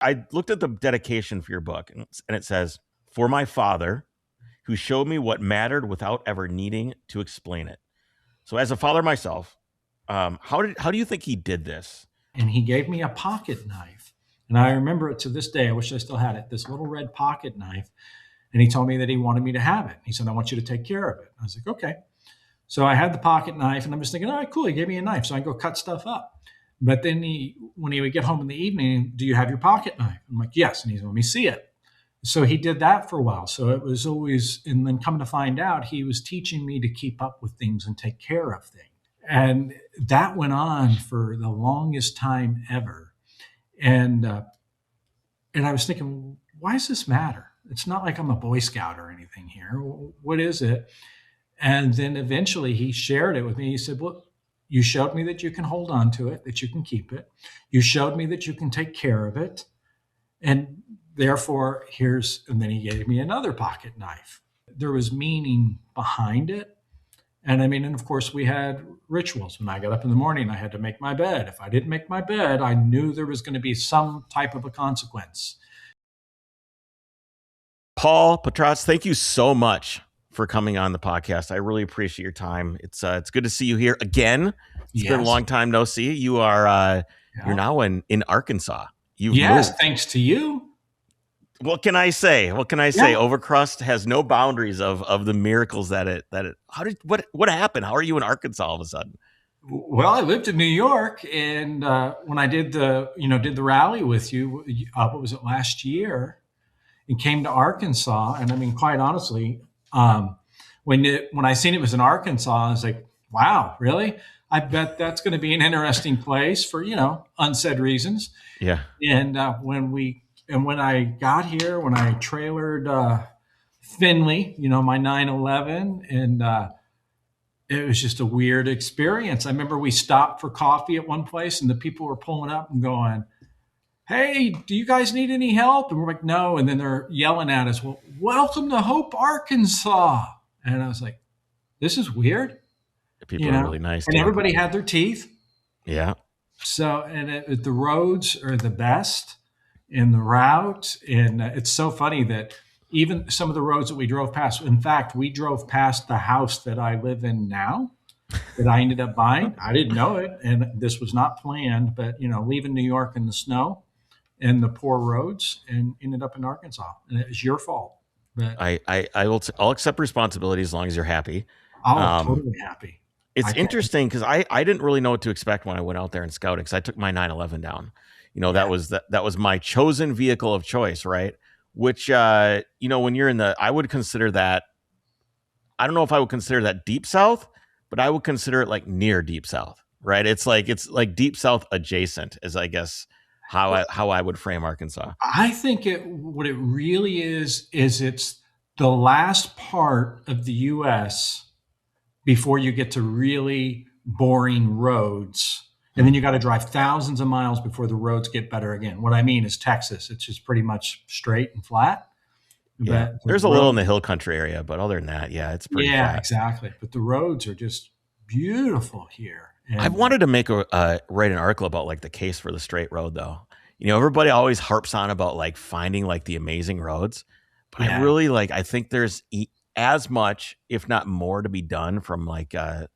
I looked at the dedication for your book, and it says, "For my father, who showed me what mattered without ever needing to explain it." So, as a father myself, how do you think he did this? And he gave me a pocket knife. And I remember it to this day. I wish I still had it. This little red pocket knife. And he told me that he wanted me to have it. He said, I want you to take care of it. I was like, okay. So I had the pocket knife, and I'm just thinking, all right, cool. He gave me a knife, so I can go cut stuff up. But then when he would get home in the evening, do you have your pocket knife? I'm like, yes. And he's, let me see it. So he did that for a while. So it was always, and then come to find out, he was teaching me to keep up with things and take care of things. And that went on for the longest time ever. And I was thinking, why does this matter? It's not like I'm a Boy Scout or anything here. What is it? And then eventually he shared it with me. He said, well, you showed me that you can hold on to it, that you can keep it. You showed me that you can take care of it. And therefore, and then he gave me another pocket knife. There was meaning behind it. And I mean, and of course, we had rituals. When I got up in the morning, I had to make my bed. If I didn't make my bed, I knew there was going to be some type of a consequence. Paul Potratz, thank you so much for coming on the podcast. I really appreciate your time. It's good to see you here again. It's been a long time no see. You are you're now in Arkansas. You've moved. Thanks to you. What can I say? Overcrust has no boundaries of the miracles that it. What happened? How are you in Arkansas all of a sudden? Well, I lived in New York, and when I did the rally with you, what was it, last year, and came to Arkansas, and I mean, quite honestly, when I seen it was in Arkansas, I was like, wow, really? I bet that's going to be an interesting place for unsaid reasons. Yeah. And when I got here, when I trailered Finley, my 911, and it was just a weird experience. I remember we stopped for coffee at one place, and the people were pulling up and going, hey, do you guys need any help? And we're like, no. And then they're yelling at us, well, welcome to Hope, Arkansas. And I was like, this is weird. People are really nice. And everybody had their teeth. Yeah. So, and the roads are the best in the route. And it's so funny that even some of the roads that we drove past, in fact, we drove past the house that I live in now that I ended up buying. I didn't know it. And this was not planned, but, leaving New York in the snow and the poor roads, and ended up in Arkansas. And it was your fault. But I'll accept responsibility as long as you're happy. I'm totally happy. It's interesting because I didn't really know what to expect when I went out there in scouting, because I took my 911 down. That was my chosen vehicle of choice, right? Which when you're I would consider that, I don't know if I would consider that deep south, but I would consider it like near deep south, right? It's like deep south adjacent, is I guess how I would frame Arkansas. I think what it really is it's the last part of the U.S. before you get to really boring roads. And then you got to drive thousands of miles before the roads get better again. What I mean is Texas. It's just pretty much straight and flat. Yeah, there's a little in the hill country area, but other than that, yeah, it's pretty flat. Exactly. But the roads are just beautiful here. And I've wanted to write an article about like the case for the straight road, though. Everybody always harps on about like finding like the amazing roads, but I really I think there's as much, if not more, to be done from like a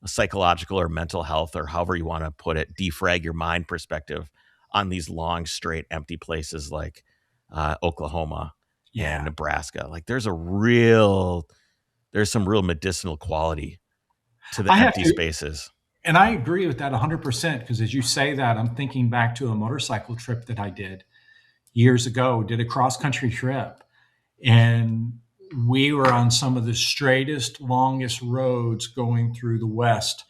psychological or mental health, or however you want to put it, defrag your mind perspective on these long, straight, empty places like Oklahoma and Nebraska. Like there's some real medicinal quality to the empty spaces. And I agree with that 100%, because as you say that, I'm thinking back to a motorcycle trip that I did years ago, did a cross-country trip. And we were on some of the straightest, longest roads going through the West.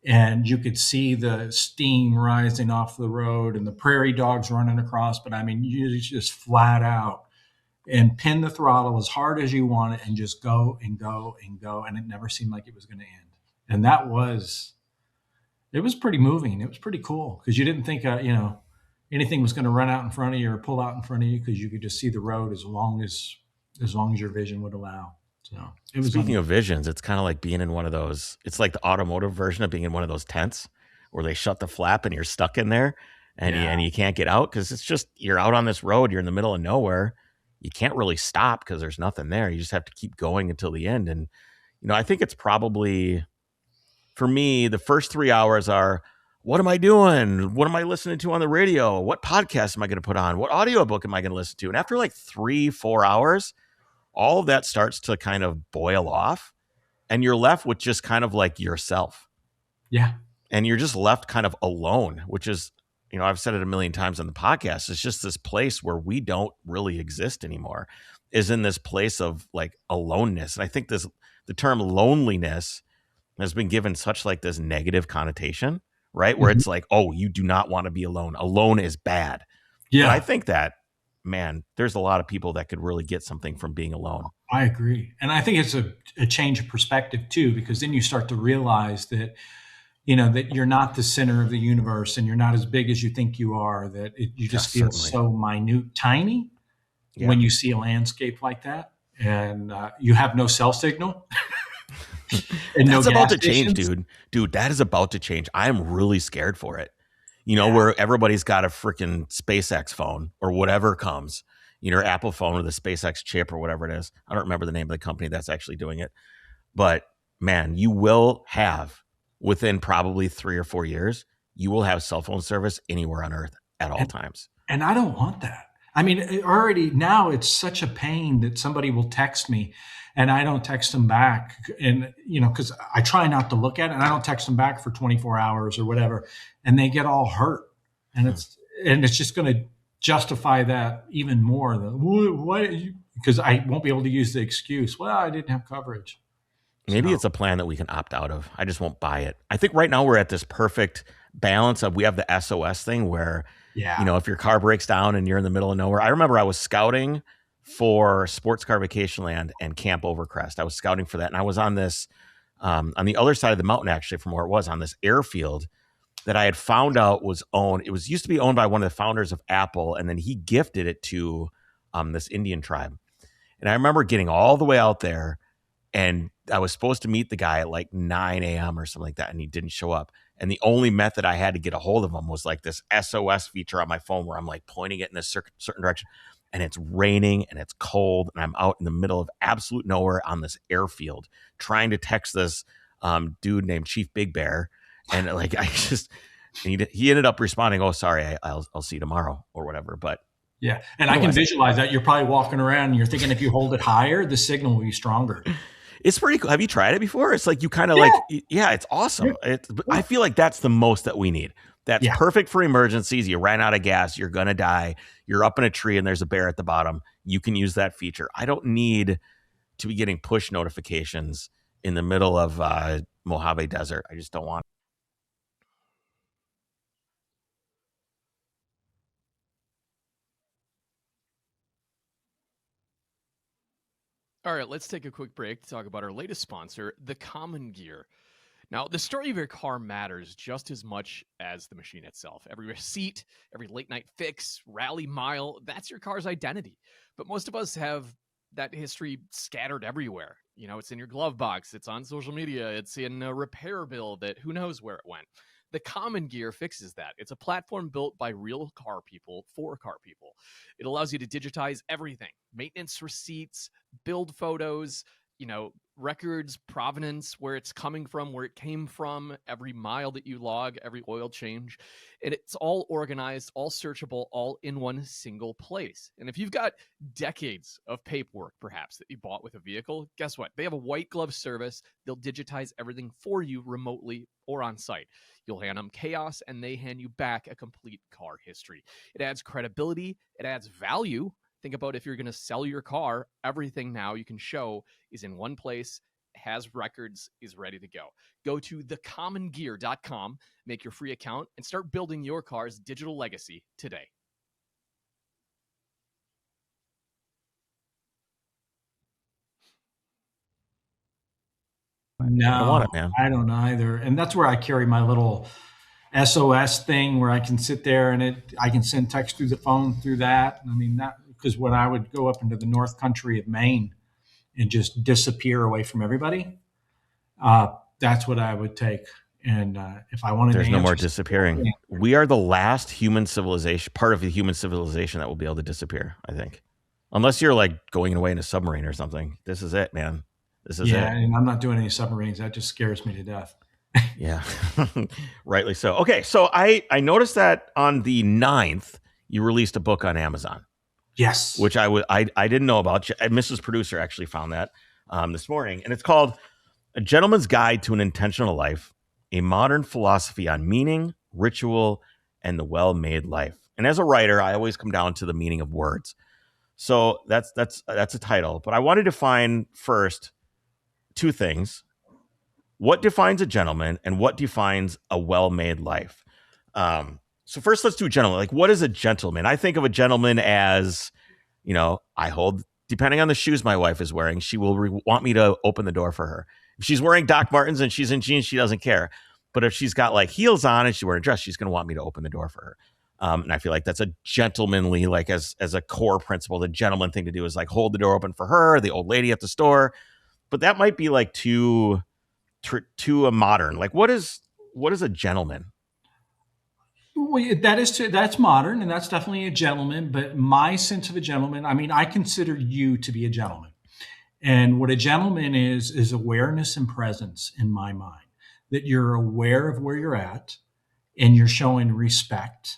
And you could see the steam rising off the road and the prairie dogs running across. But I mean, you just flat out and pin the throttle as hard as you want it and just go and go and go. And it never seemed like it was going to end. And it was pretty moving. It was pretty cool, because you didn't think, anything was going to run out in front of you or pull out in front of you, because you could just see the road as long as your vision would allow. So it was. Speaking of visions, it's kind of like being in one of those. It's like the automotive version of being in one of those tents where they shut the flap and you're stuck in there. and you can't get out because it's just you're out on this road, you're in the middle of nowhere. You can't really stop because there's nothing there. You just have to keep going until the end. And I think it's probably, for me, the first 3 hours are, what am I doing? What am I listening to on the radio? What podcast am I going to put on? What audiobook am I going to listen to? And after like 3-4 hours, all of that starts to kind of boil off, and you're left with just kind of like yourself. Yeah. And you're just left kind of alone, which is, I've said it a million times on the podcast. It's just this place where we don't really exist anymore, is in this place of like aloneness. And I think the term loneliness has been given such like this negative connotation, right? Where it's like, oh, you do not want to be alone. Alone is bad. Yeah. But I think that, man, there's a lot of people that could really get something from being alone. I agree. And I think it's a change of perspective too, because then you start to realize that, that you're not the center of the universe and you're not as big as you think you are, that you just feel so minute, tiny when you see a landscape like that, and you have no cell signal. And that's about to change, dude. That is about to change. I'm really scared for it. Where everybody's got a freaking SpaceX phone or whatever comes, Apple phone or the SpaceX chip or whatever it is. I don't remember the name of the company that's actually doing it. But man, you will have, within probably 3 or 4 years, you will have cell phone service anywhere on Earth at all times. And I don't want that. I mean, already now it's such a pain that somebody will text me and I don't text them back. And, because I try not to look at it, and I don't text them back for 24 hours or whatever. And they get all hurt. And it's just going to justify that even more. Because I won't be able to use the excuse, well, I didn't have coverage. Maybe it's a plan that we can opt out of. I just won't buy it. I think right now we're at this perfect balance of, we have the SOS thing where, if your car breaks down and you're in the middle of nowhere. I remember I was scouting for Sports Car Vacation Land and Camp Overcrest. I was scouting for that. And I was on this, on the other side of the mountain, actually, from where it was, on this airfield that I had found out was owned. It was used to be owned by one of the founders of Apple. And then he gifted it to this Indian tribe. And I remember getting all the way out there, and I was supposed to meet the guy at like 9 a.m. or something like that. And he didn't show up. And the only method I had to get a hold of him was like this SOS feature on my phone where I'm like pointing it in a certain direction. And it's raining and it's cold. And I'm out in the middle of absolute nowhere on this airfield trying to text this dude named Chief Big Bear. And like, he ended up responding, oh, sorry, I'll see you tomorrow or whatever. But yeah. And I can visualize that. You're probably walking around and you're thinking, if you hold it higher, the signal will be stronger. It's pretty cool. Have you tried it before? It's like you kind of it's awesome. I feel like that's the most that we need. That's perfect for emergencies. You ran out of gas. You're going to die. You're up in a tree and there's a bear at the bottom. You can use that feature. I don't need to be getting push notifications in the middle of Mojave Desert. I just don't want it. All right, let's take a quick break to talk about our latest sponsor, The Common Gear. Now, the story of your car matters just as much as the machine itself. Every receipt, every late night fix, rally mile, that's your car's identity. But most of us have that history scattered everywhere. It's in your glove box, it's on social media, it's in a repair bill that who knows where it went. The Common Gear fixes that. It's a platform built by real car people for car people. It allows you to digitize everything: maintenance receipts, build photos, records, provenance, where it's coming from, where it came from, every mile that you log, every oil change. And it's all organized, all searchable, all in one single place. And if you've got decades of paperwork, perhaps, that you bought with a vehicle, guess what? They have a white glove service. They'll digitize everything for you remotely or on site. You'll hand them chaos and they hand you back a complete car history. It adds credibility. It adds value. Think about if you're going to sell your car, everything now you can show is in one place, has records, is ready to go. Go to thecommongear.com, make your free account, and start building your car's digital legacy today. No, I don't want it, man. I don't either. And that's where I carry my little SOS thing where I can sit there and I can send text through the phone through that. I mean, that because when I would go up into the North Country of Maine and just disappear away from everybody, that's what I would take. And if I wanted there's to no more answer, disappearing. We are the last human civilization, part of the human civilization that will be able to disappear, I think. Unless you're like going away in a submarine or something. This is it, man. This is yeah, it. and I'm not doing any submarines. That just scares me to death. Yeah. Rightly so. Okay, so I noticed that on the 9th, you released a book on Amazon, Yes. which I didn't know about. Mrs. Producer actually found that this morning, and it's called A Gentleman's Guide to an Intentional Life, a modern philosophy on meaning, ritual, and the well-made life. And as a writer, I always come down to the meaning of words. So that's a title. But I wanted to find first two things. What defines a gentleman and what defines a well-made life? So first, let's do a gentleman. Like, what is a gentleman? I think of a gentleman as, I hold, depending on the shoes my wife is wearing, she will want me to open the door for her. If she's wearing Doc Martens and she's in jeans, she doesn't care. But if she's got like heels on and she's wearing a dress, she's going to want me to open the door for her. And I feel like that's a gentlemanly, like as a core principle, the gentleman thing to do is like hold the door open for her, the old lady at the store. But that might be like too a modern. Like, what is a gentleman? Well, that's modern, and that's definitely a gentleman. But my sense of a gentleman, I mean, I consider you to be a gentleman. And what a gentleman is awareness and presence in my mind. That you're aware of where you're at, and you're showing respect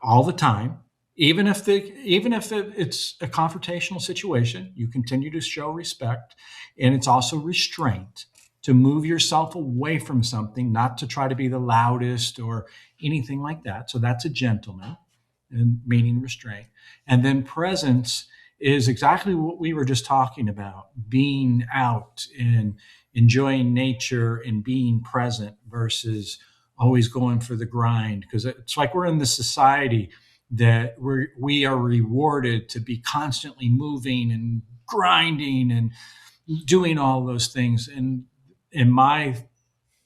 all the time. Even if it's a confrontational situation, you continue to show respect, and it's also restraint to move yourself away from something, not to try to be the loudest or anything like that. So that's a gentleman, and meaning restraint. And then presence is exactly what we were just talking about, being out and enjoying nature and being present versus always going for the grind. Because it's like we're in this society that we are rewarded to be constantly moving and grinding and doing all those things. And my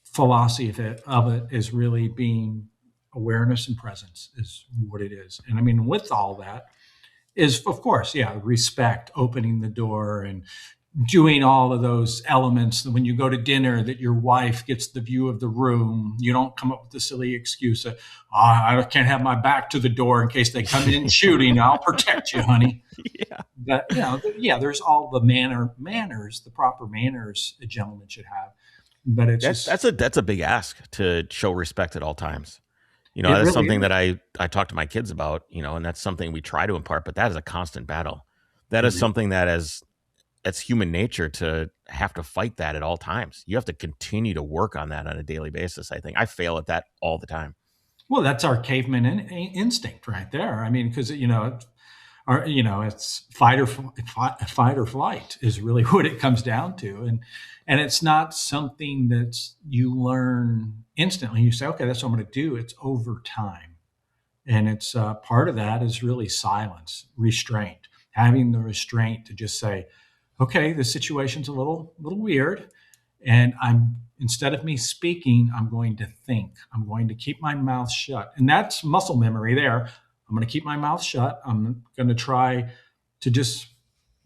philosophy of it is really being awareness and presence is what it is. And I mean, with all that is, of course, yeah, respect, opening the door and doing all of those elements. When you go to dinner, that your wife gets the view of the room. You don't come up with the silly excuse of, I can't have my back to the door in case they come in shooting. I'll protect you, honey. Yeah. But, there's all the manners, the proper manners a gentleman should have. But that's a big ask to show respect at all times. That's really something is. that I talk to my kids about, and that's something we try to impart, but that is a constant battle. That is something that it's human nature to have to fight that at all times. You have to continue to work on that on a daily basis. I think I fail at that all the time. Well, that's our caveman instinct right there. I mean, because it's fight or flight is really what it comes down to, and it's not something that you learn instantly. You say, okay, that's what I'm going to do. It's over time, and it's part of that is really silence, restraint, having the restraint to just say, okay, this situation's a little weird, and instead of me speaking, I'm going to think. I'm going to keep my mouth shut, and that's muscle memory there. I'm going to keep my mouth shut. I'm going to try to just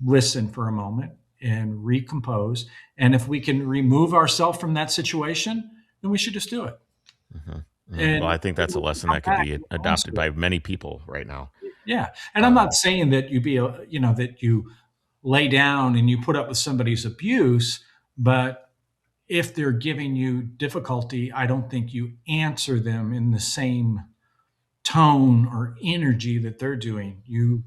listen for a moment and recompose. And if we can remove ourselves from that situation, then we should just do it. Mm-hmm. Mm-hmm. Well, I think that's a lesson that could be adopted by many people right now. Yeah. And I'm not saying that that you lay down and you put up with somebody's abuse, but if they're giving you difficulty, I don't think you answer them in the same tone or energy that they're doing. You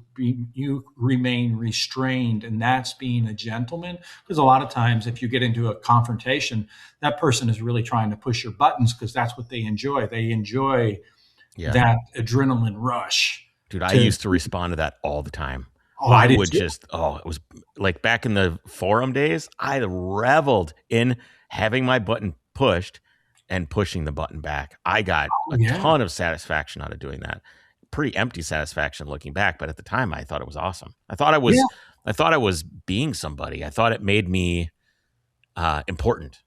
remain restrained, and that's being a gentleman. Because a lot of times if you get into a confrontation, that person is really trying to push your buttons because that's what they enjoy. They enjoy that adrenaline rush. Dude, I used to respond to that all the time. Oh, I would it was like back in the forum days, I reveled in having my button pushed and pushing the button back. I got a ton of satisfaction out of doing that. Pretty empty satisfaction looking back, but at the time I thought it was awesome. I thought I was being somebody. I thought it made me important.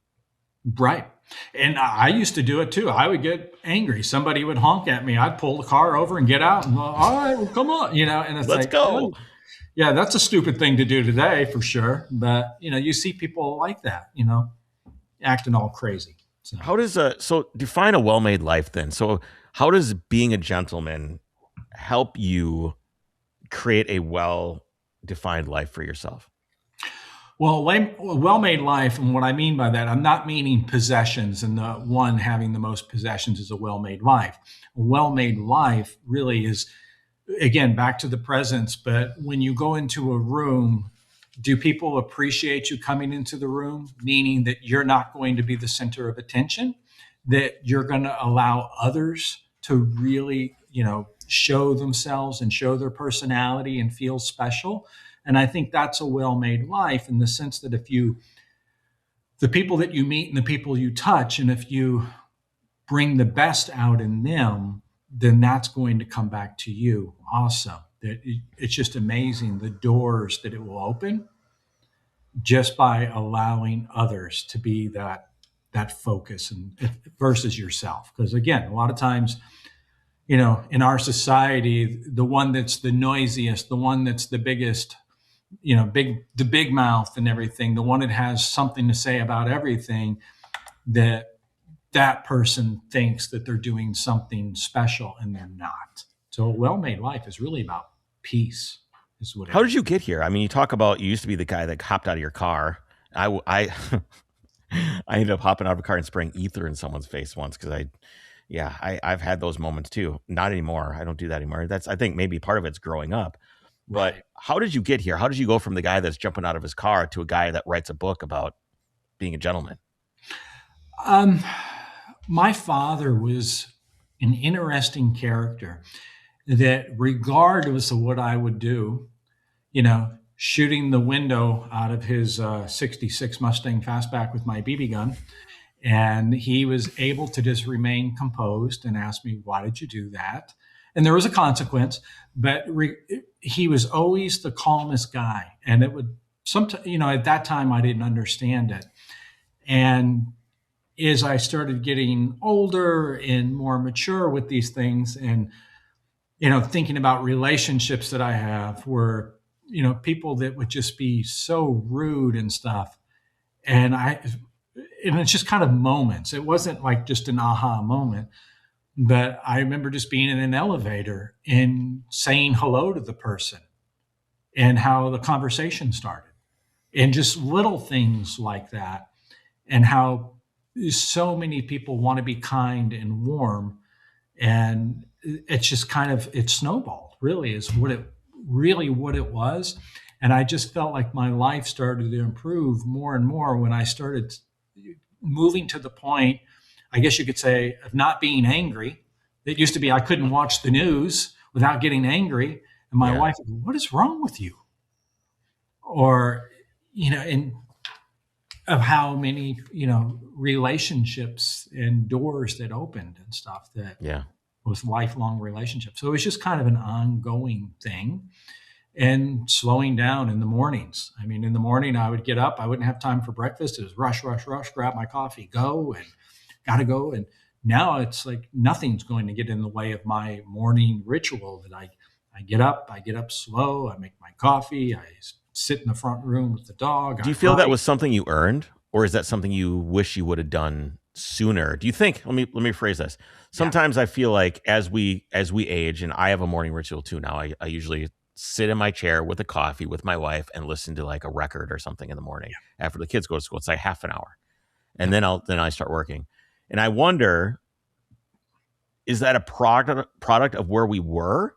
Right. And I used to do it too. I would get angry. Somebody would honk at me. I'd pull the car over and get out and all right, well, come on, and it's let's like, go. Yeah, that's a stupid thing to do today for sure. But, you see people like that, acting all crazy. So, So define a well-made life then. So how does being a gentleman help you create a well-defined life for yourself? well, well-made life, and what I mean by that, I'm not meaning possessions, and the one having the most possessions is a well-made life. A well-made life really is, again, back to the presence. But when you go into a room, do people appreciate you coming into the room? Meaning that you're not going to be the center of attention, that you're going to allow others to really, show themselves and show their personality and feel special. And I think that's a well-made life in the sense that the people that you meet and the people you touch, and if you bring the best out in them, then that's going to come back to you also. It's just amazing the doors that it will open just by allowing others to be that focus and versus yourself. Because again, a lot of times, in our society, the one that's the noisiest, the one that's the biggest, the big mouth and everything, the one that has something to say about everything, that person thinks that they're doing something special and they're not. So a well-made life is really about peace. Is what. How did you get here? I mean, you talk about you used to be the guy that hopped out of your car. I I ended up hopping out of a car and spraying ether in someone's face once because I've had those moments too. Not anymore. I don't do that anymore. I think maybe part of it's growing up. But Right. how did you get here? How did you go from the guy that's jumping out of his car to a guy that writes a book about being a gentleman? My father was an interesting character that, regardless of what I would do, shooting the window out of his 66 Mustang Fastback with my BB gun. And he was able to just remain composed and ask me, why did you do that? And there was a consequence, but he was always the calmest guy. And it would sometimes, at that time, I didn't understand it. And as I started getting older and more mature with these things, and thinking about relationships that I have where, people that would just be so rude and stuff. And it's just kind of moments. It wasn't like just an aha moment, but I remember just being in an elevator and saying hello to the person and how the conversation started, and just little things like that, and how so many people want to be kind and warm. And it's just it snowballed, really is what it was. And I just felt like my life started to improve more and more when I started moving to the point, I guess you could say, of not being angry. It used to be I couldn't watch the news without getting angry. And my wife would go, what is wrong with you? Or, and of how many, relationships and doors that opened and stuff that was lifelong relationships. So it was just kind of an ongoing thing. And slowing down in the mornings. I mean, in the morning, I would get up. I wouldn't have time for breakfast. It was rush, rush, rush, grab my coffee, go, and got to go. And now it's like nothing's going to get in the way of my morning ritual that I get up slow. I make my coffee. I sit in the front room with the dog. Do you feel that was something you earned, or is that something you wish you would have done sooner? Do you think, let me phrase this. Sometimes I feel like as we age, and I have a morning ritual too now, I usually sit in my chair with a coffee with my wife and listen to like a record or something in the morning after the kids go to school. It's like half an hour. And then I start working. And I wonder, is that a product of where we were,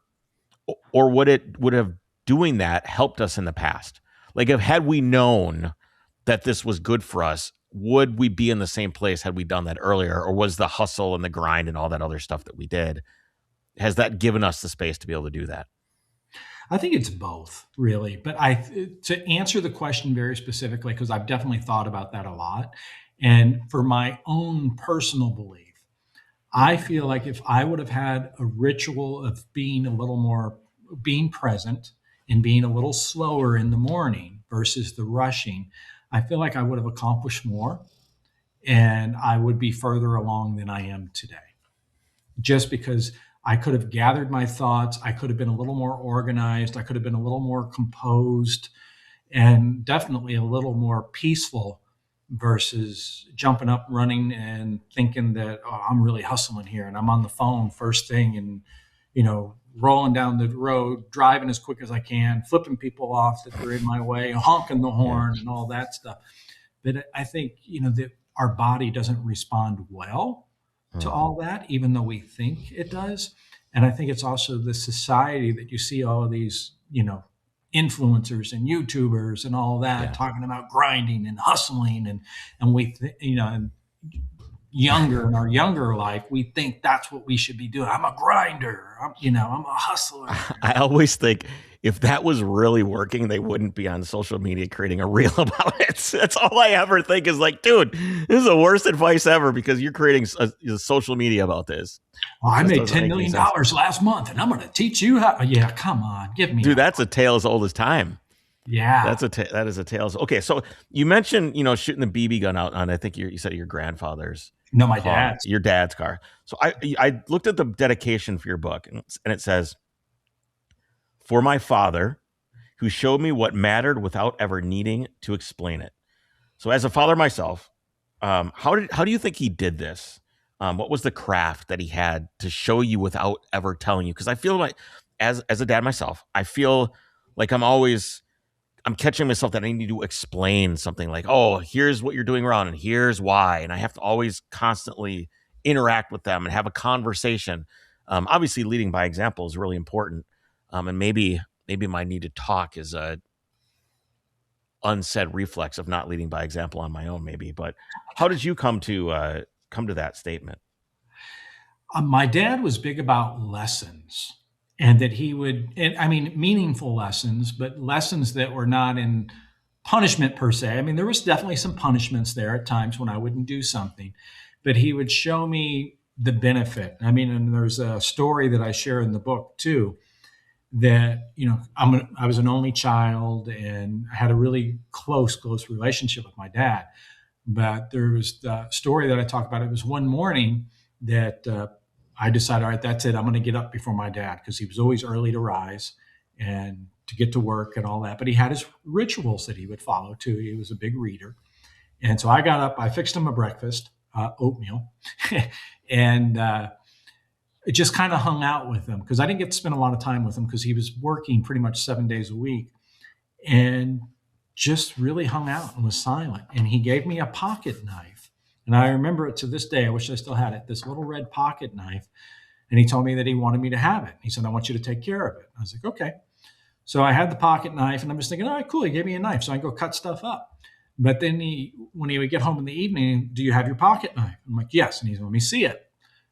or would have doing that helped us in the past? Like, had we known that this was good for us, would we be in the same place had we done that earlier? Or was the hustle and the grind and all that other stuff that we did, has that given us the space to be able to do that? I think it's both, really. But to answer the question very specifically, because I've definitely thought about that a lot, and for my own personal belief, I feel like if I would have had a ritual of being present and being a little slower in the morning versus the rushing, I feel like I would have accomplished more and I would be further along than I am today. Just because I could have gathered my thoughts. I could have been a little more organized. I could have been a little more composed, and definitely a little more peaceful versus jumping up, running, and thinking that, oh, I'm really hustling here and I'm on the phone first thing and, rolling down the road, driving as quick as I can, flipping people off that they're in my way, honking the horn and all that stuff. But I think, that our body doesn't respond well to all that, even though we think it does. And I think it's also the society that you see all of these, influencers and YouTubers and all that talking about grinding and hustling and we, and younger in our younger life, we think that's what we should be doing. I'm a grinder. I'm a hustler. I always think if that was really working, they wouldn't be on social media creating a reel about it. That's all I ever think is like, dude, this is the worst advice ever because you're creating a social media about this. Well, I made $10 million last month and I'm going to teach you how. Yeah, come on. Give me. Dude, that's a tale as old as time. Yeah. That is a tale. Okay. So you mentioned, shooting the BB gun out on, I think you said your grandfather's. No, my dad's. Your dad's car. So I looked at the dedication for your book and it says, "For my father, who showed me what mattered without ever needing to explain it." So as a father myself, how do you think he did this? What was the craft that he had to show you without ever telling you? Because I feel like as a dad myself, I feel like I'm catching myself that I need to explain something like, oh, here's what you're doing wrong and here's why. And I have to always constantly interact with them and have a conversation. Obviously, leading by example is really important. And maybe my need to talk is a unsaid reflex of not leading by example on my own, maybe. But how did you come to that statement? My dad was big about lessons. And that he would, meaningful lessons, but lessons that were not in punishment per se. I mean, there was definitely some punishments there at times when I wouldn't do something, but he would show me the benefit. And there's a story that I share in the book too, that, I was an only child and I had a really close relationship with my dad. But there was the story that I talk about. It was one morning that, I decided, all right, that's it. I'm going to get up before my dad because he was always early to rise and to get to work and all that. But he had his rituals that he would follow too. He was a big reader. And so I got up, I fixed him a breakfast, oatmeal, and it just kind of hung out with him because I didn't get to spend a lot of time with him because he was working pretty much 7 days a week and just really hung out and was silent. And he gave me a pocket knife. And I remember it to this day. I wish I still had it, this little red pocket knife. And he told me that he wanted me to have it. He said, I want you to take care of it. I was like, okay. So I had the pocket knife and I'm just thinking, all right, cool. He gave me a knife so I can go cut stuff up. But then when he would get home in the evening, do you have your pocket knife? I'm like, yes. And he's let me see it.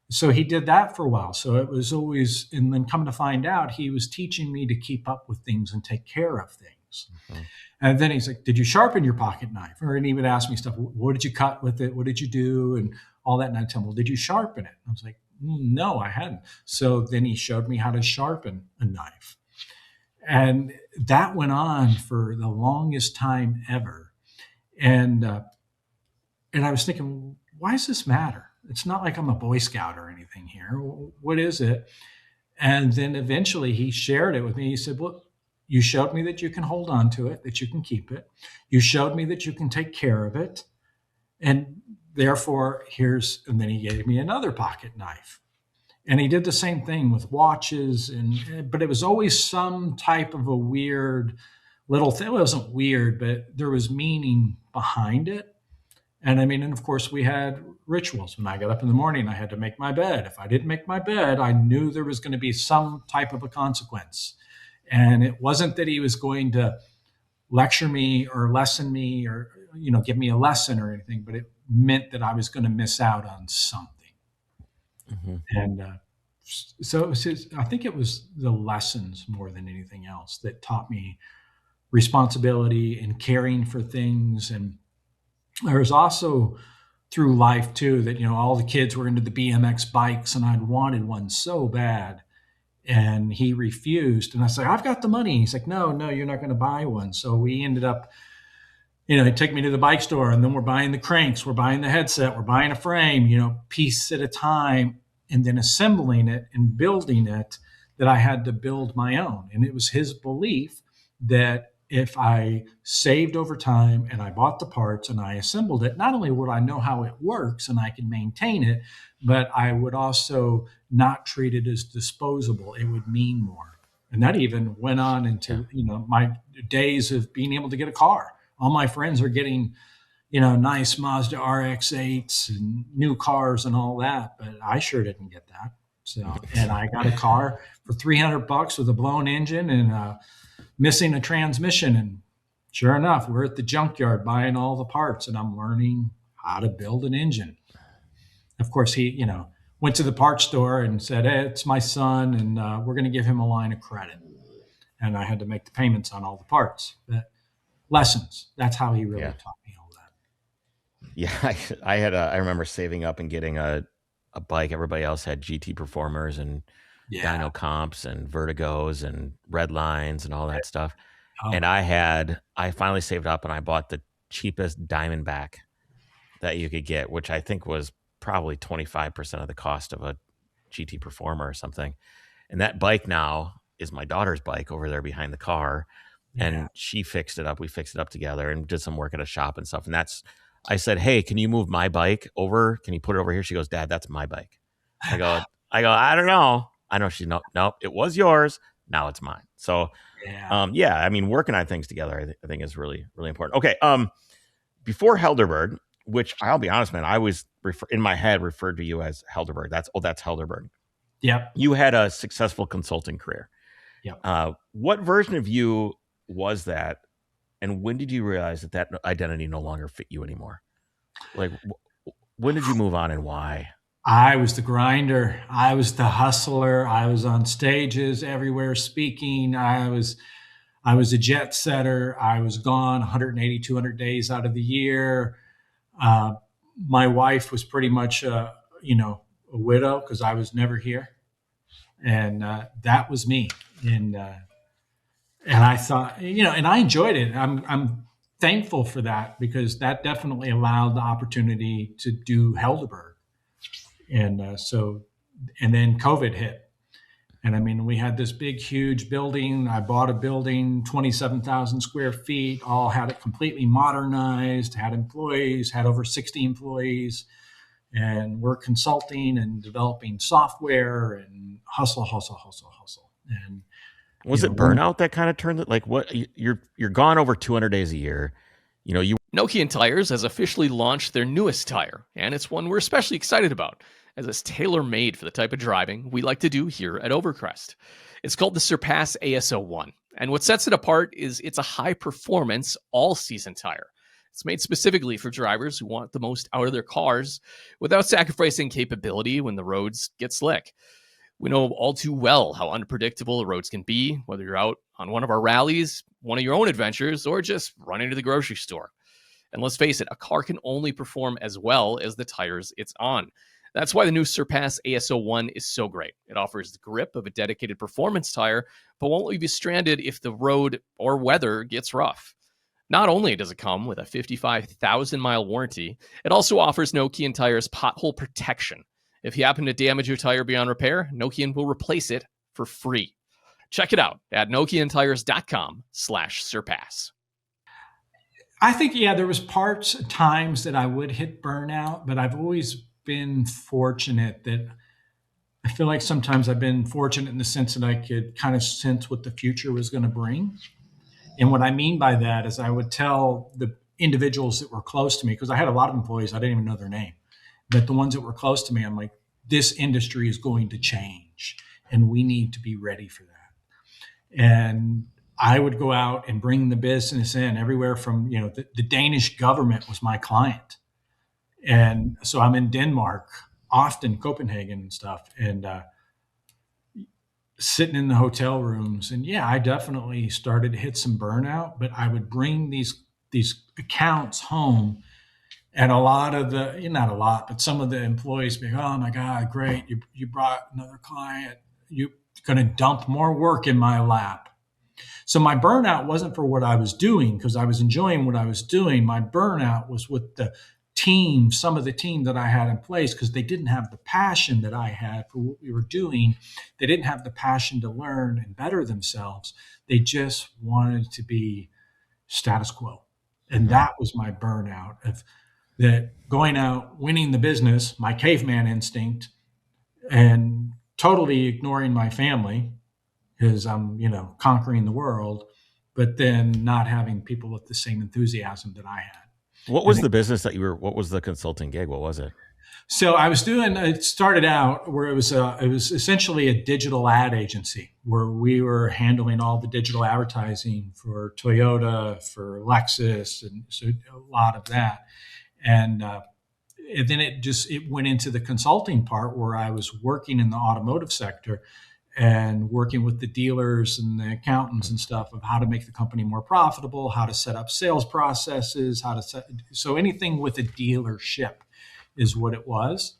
So he did that for a while. So it was always, and then come to find out, he was teaching me to keep up with things and take care of things. Mm-hmm. And then he's like, did you sharpen your pocket knife? And he would ask me stuff. What did you cut with it? What did you do? And all that. And I'd tell him, well, did you sharpen it? I was like, no, I hadn't. So then he showed me how to sharpen a knife. And that went on for the longest time ever. And I was thinking, why does this matter? It's not like I'm a Boy Scout or anything here. What is it? And then eventually he shared it with me. He said, well, you showed me that you can hold on to it, that you can keep it. You showed me that you can take care of it. And therefore, and then he gave me another pocket knife. And he did the same thing with watches, but it was always some type of a weird little thing. It wasn't weird, but there was meaning behind it. And and of course we had rituals. When I got up in the morning, I had to make my bed. If I didn't make my bed, I knew there was going to be some type of a consequence. And it wasn't that he was going to lecture me or lesson me or, give me a lesson or anything, but it meant that I was going to miss out on something. Mm-hmm. And so it was I think it was the lessons more than anything else that taught me responsibility and caring for things. And there was also through life too that, all the kids were into the BMX bikes and I'd wanted one so bad. And he refused. And I said, I've got the money. He's like, no, you're not going to buy one. So we ended up, he'd take me to the bike store and then we're buying the cranks, we're buying the headset, we're buying a frame, piece at a time, and then assembling it and building it, that I had to build my own. And it was his belief that if I saved over time and I bought the parts and I assembled it, not only would I know how it works and I can maintain it, but I would also not treat it as disposable. It would mean more. And that even went on into, my days of being able to get a car. All my friends are getting, nice Mazda RX-8s and new cars and all that, but I sure didn't get that. So, and I got a car for $300 with a blown engine and missing a transmission. And sure enough, we're at the junkyard buying all the parts, and I'm learning how to build an engine. Of course, he, went to the parts store and said, "Hey, it's my son, and we're going to give him a line of credit." And I had to make the payments on all the parts. But lessons. That's how he really taught me all that. Yeah, I remember saving up and getting a bike. Everybody else had GT Performers and Dyno Comps and Vertigos and Red Lines and all that stuff. Oh. And I finally saved up and I bought the cheapest Diamondback that you could get, which I think was probably 25% of the cost of a GT Performer or something. And that bike now is my daughter's bike over there behind the car. And she fixed it up. We fixed it up together and did some work at a shop and stuff. And I said, "Hey, can you move my bike over? Can you put it over here?" She goes, "Dad, that's my bike." I go, "I don't know." I know she's nope, it was yours. Now it's mine. So, I mean, working on things together, I think is really, really important. Okay. Before Helderburg, which I'll be honest, man, I was in my head referred to you as Helderburg. That's Helderburg. Yep. You had a successful consulting career. Yep. What version of you was that? And when did you realize that identity no longer fit you anymore? Like, when did you move on and why? I was the grinder. I was the hustler. I was on stages everywhere speaking. I was a jet setter. I was gone 180, 200 days out of the year. My wife was pretty much, a widow because I was never here. And that was me. And I thought, and I enjoyed it. I'm thankful for that because that definitely allowed the opportunity to do Helderburg. And and then COVID hit. And I mean, we had this big, huge building. I bought a building, 27,000 square feet, all had it completely modernized, had employees, had over 60 employees. And we're consulting and developing software and hustle. And was it burnout that kind of turned it? Like, what you're gone over 200 days a year. Nokian Tires has officially launched their newest tire, and it's one we're especially excited about, as it's tailor-made for the type of driving we like to do here at Overcrest. It's called the Surpass ASO1, and what sets it apart is it's a high-performance, all-season tire. It's made specifically for drivers who want the most out of their cars without sacrificing capability when the roads get slick. We know all too well how unpredictable the roads can be, whether you're out on one of our rallies, one of your own adventures, or just running to the grocery store. And let's face it, a car can only perform as well as the tires it's on. That's why the new Surpass ASO1 is so great. It offers the grip of a dedicated performance tire, but won't leave you stranded if the road or weather gets rough. Not only does it come with a 55,000-mile warranty, it also offers Nokian Tires pothole protection. If you happen to damage your tire beyond repair, Nokian will replace it for free. Check it out at nokiantires.com/surpass. I think, there was times that I would hit burnout, but I've always been fortunate that I feel like sometimes I've been fortunate in the sense that I could kind of sense what the future was going to bring. And what I mean by that is I would tell the individuals that were close to me, because I had a lot of employees, I didn't even know their name, but the ones that were close to me, I'm like, this industry is going to change and we need to be ready for that. And I would go out and bring the business in everywhere from, the Danish government was my client. And so I'm in Denmark, often Copenhagen and stuff, and sitting in the hotel rooms. And I definitely started to hit some burnout, but I would bring these accounts home. And a lot of not a lot, but some of the employees be, "Oh my God, great. You brought another client. You're going to dump more work in my lap." So my burnout wasn't for what I was doing because I was enjoying what I was doing. My burnout was with the team, some of the team that I had in place, because they didn't have the passion that I had for what we were doing. They didn't have the passion to learn and better themselves. They just wanted to be status quo. And that was my burnout of that going out, winning the business, my caveman instinct, and totally ignoring my family because I'm, conquering the world, but then not having people with the same enthusiasm that I had. What was the business that what was the consulting gig? What was it? So I was it started out where it was essentially a digital ad agency where we were handling all the digital advertising for Toyota, for Lexus, and so a lot of that. And then it went into the consulting part where I was working in the automotive sector and working with the dealers and the accountants and stuff of how to make the company more profitable, how to set up sales processes, so anything with a dealership is what it was.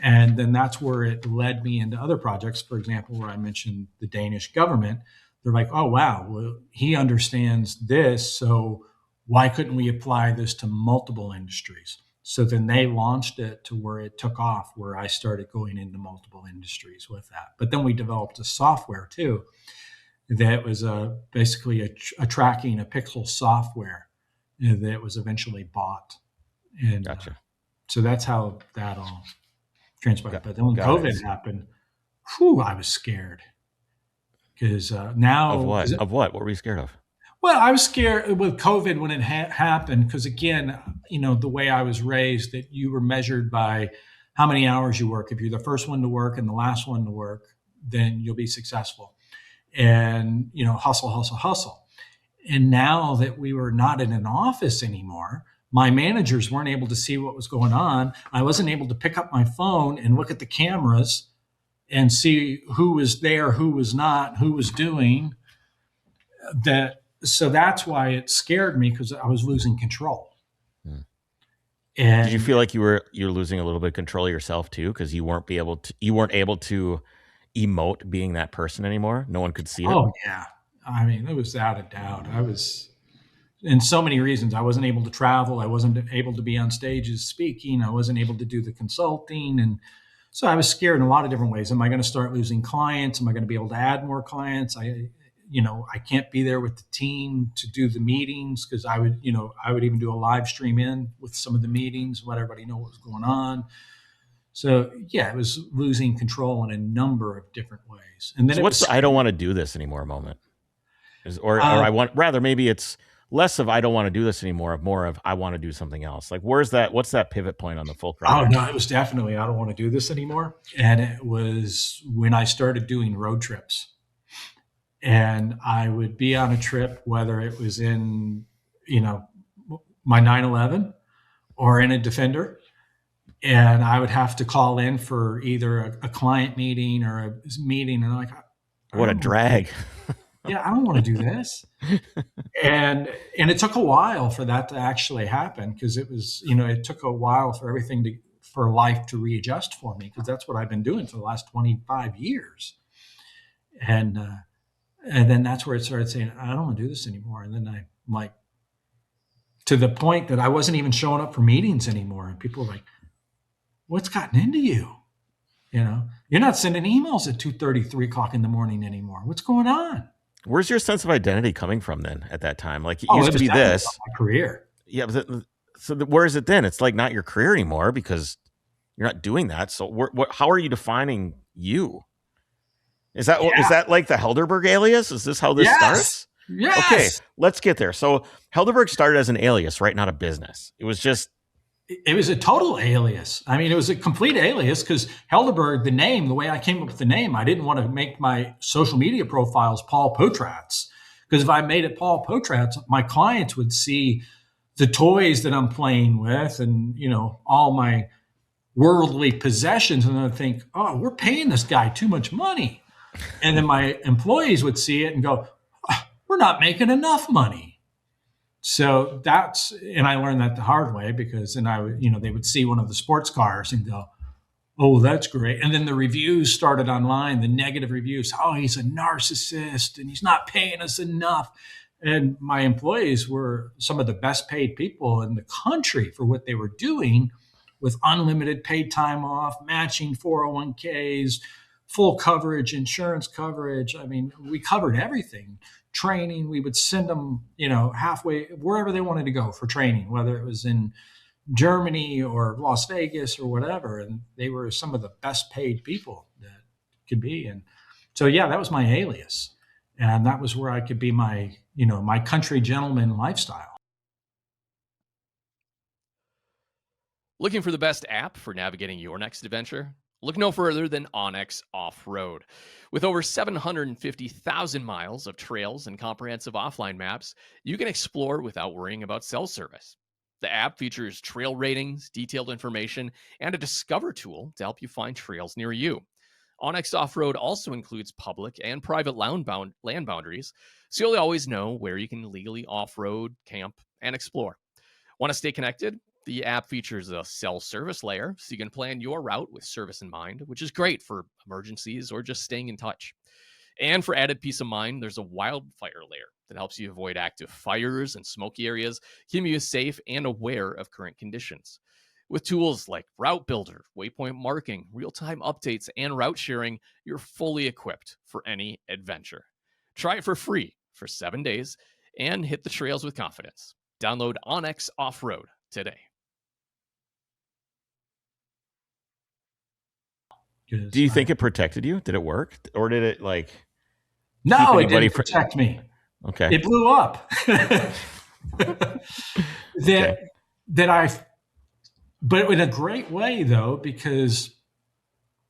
And then that's where it led me into other projects. For example, where I mentioned the Danish government, they're like, oh, wow, well, he understands this. So why couldn't we apply this to multiple industries? So then they launched it to where it took off, where I started going into multiple industries with that. But then we developed a software too that was basically a tracking, a pixel software that was eventually bought. And Gotcha. So that's how that all transpired. But then when COVID happened, I was scared. Because now... Of what? What were you scared of? Well, I was scared with COVID when it happened because, again, the way I was raised, that you were measured by how many hours you work. If you're the first one to work and the last one to work, then you'll be successful. And, hustle, hustle, hustle. And now that we were not in an office anymore, my managers weren't able to see what was going on. I wasn't able to pick up my phone and look at the cameras and see who was there, who was not, who was doing that. So that's why it scared me, because I was losing control. And did you feel like you're losing a little bit of control of yourself too, because you weren't able to emote being that person anymore? No one could see it. Oh yeah, I mean, it was without a doubt. I was, in so many reasons, I wasn't able to travel. I wasn't able to be on stages speaking. I wasn't able to do the consulting, and so I was scared in a lot of different ways. Am I going to start losing clients? Am I going to be able to add more clients? I can't be there with the team to do the meetings, because I would even do a live stream in with some of the meetings, let everybody know what was going on. So yeah, it was losing control in a number of different ways. And then so what's the I don't want to do this anymore moment? Or I want, rather, maybe it's less of I don't want to do this anymore, more of I want to do something else. Like, what's that pivot point on the full project? Oh no, it was definitely I don't want to do this anymore. And it was when I started doing road trips. And I would be on a trip, whether it was in, my 911 or in a Defender, and I would have to call in for either a client meeting or a meeting. And I'm like, what a drag. Yeah, I don't want to do this. And it took a while for that to actually happen, because it was, it took a while for for life to readjust for me, because that's what I've been doing for the last 25 years. And then that's where it started saying, I don't want to do this anymore. And then I'm like, to the point that I wasn't even showing up for meetings anymore. And people were like, what's gotten into you? You're not sending emails at 2:30, 3 o'clock in the morning anymore. What's going on? Where's your sense of identity coming from then at that time? Like, it used to be this. My career. Yeah. Where is it then? It's like not your career anymore, because you're not doing that. So how are you defining you? Is that like the Helderburg alias? Is this how this starts? Yes. Okay, let's get there. So Helderburg started as an alias, right? Not a business. It was a total alias. I mean, it was a complete alias, because Helderburg, the name, the way I came up with the name, I didn't want to make my social media profiles Paul Potratz, because if I made it Paul Potratz, my clients would see the toys that I'm playing with and, all my worldly possessions, and they'd think, oh, we're paying this guy too much money. And then my employees would see it and go, oh, we're not making enough money. So and I learned that the hard way, because then they would see one of the sports cars and go, oh, that's great. And then the reviews started online, the negative reviews. Oh, he's a narcissist and he's not paying us enough. And my employees were some of the best paid people in the country for what they were doing, with unlimited paid time off, matching 401ks, full coverage, insurance coverage. I mean, we covered everything. training. We would send them, halfway, wherever they wanted to go for training, whether it was in Germany or Las Vegas or whatever. And they were some of the best paid people that could be. And so, yeah, that was my alias. And that was where I could be my country gentleman lifestyle. Looking for the best app for navigating your next adventure? Look no further than onX Off-Road. With over 750,000 miles of trails and comprehensive offline maps, you can explore without worrying about cell service. The app features trail ratings, detailed information, and a discover tool to help you find trails near you. onX Off-Road also includes public and private land boundaries, so you'll always know where you can legally off-road, camp, and explore. Want to stay connected? The app features a cell service layer, so you can plan your route with service in mind, which is great for emergencies or just staying in touch. And for added peace of mind, there's a wildfire layer that helps you avoid active fires and smoky areas, keeping you safe and aware of current conditions. With tools like Route Builder, waypoint marking, real-time updates, and route sharing, you're fully equipped for any adventure. Try it for free for 7 days and hit the trails with confidence. Download onX Off-Road today. Do you think it protected you? Did it work? Or did it No, it didn't protect me. Okay. It blew up. But in a great way though, because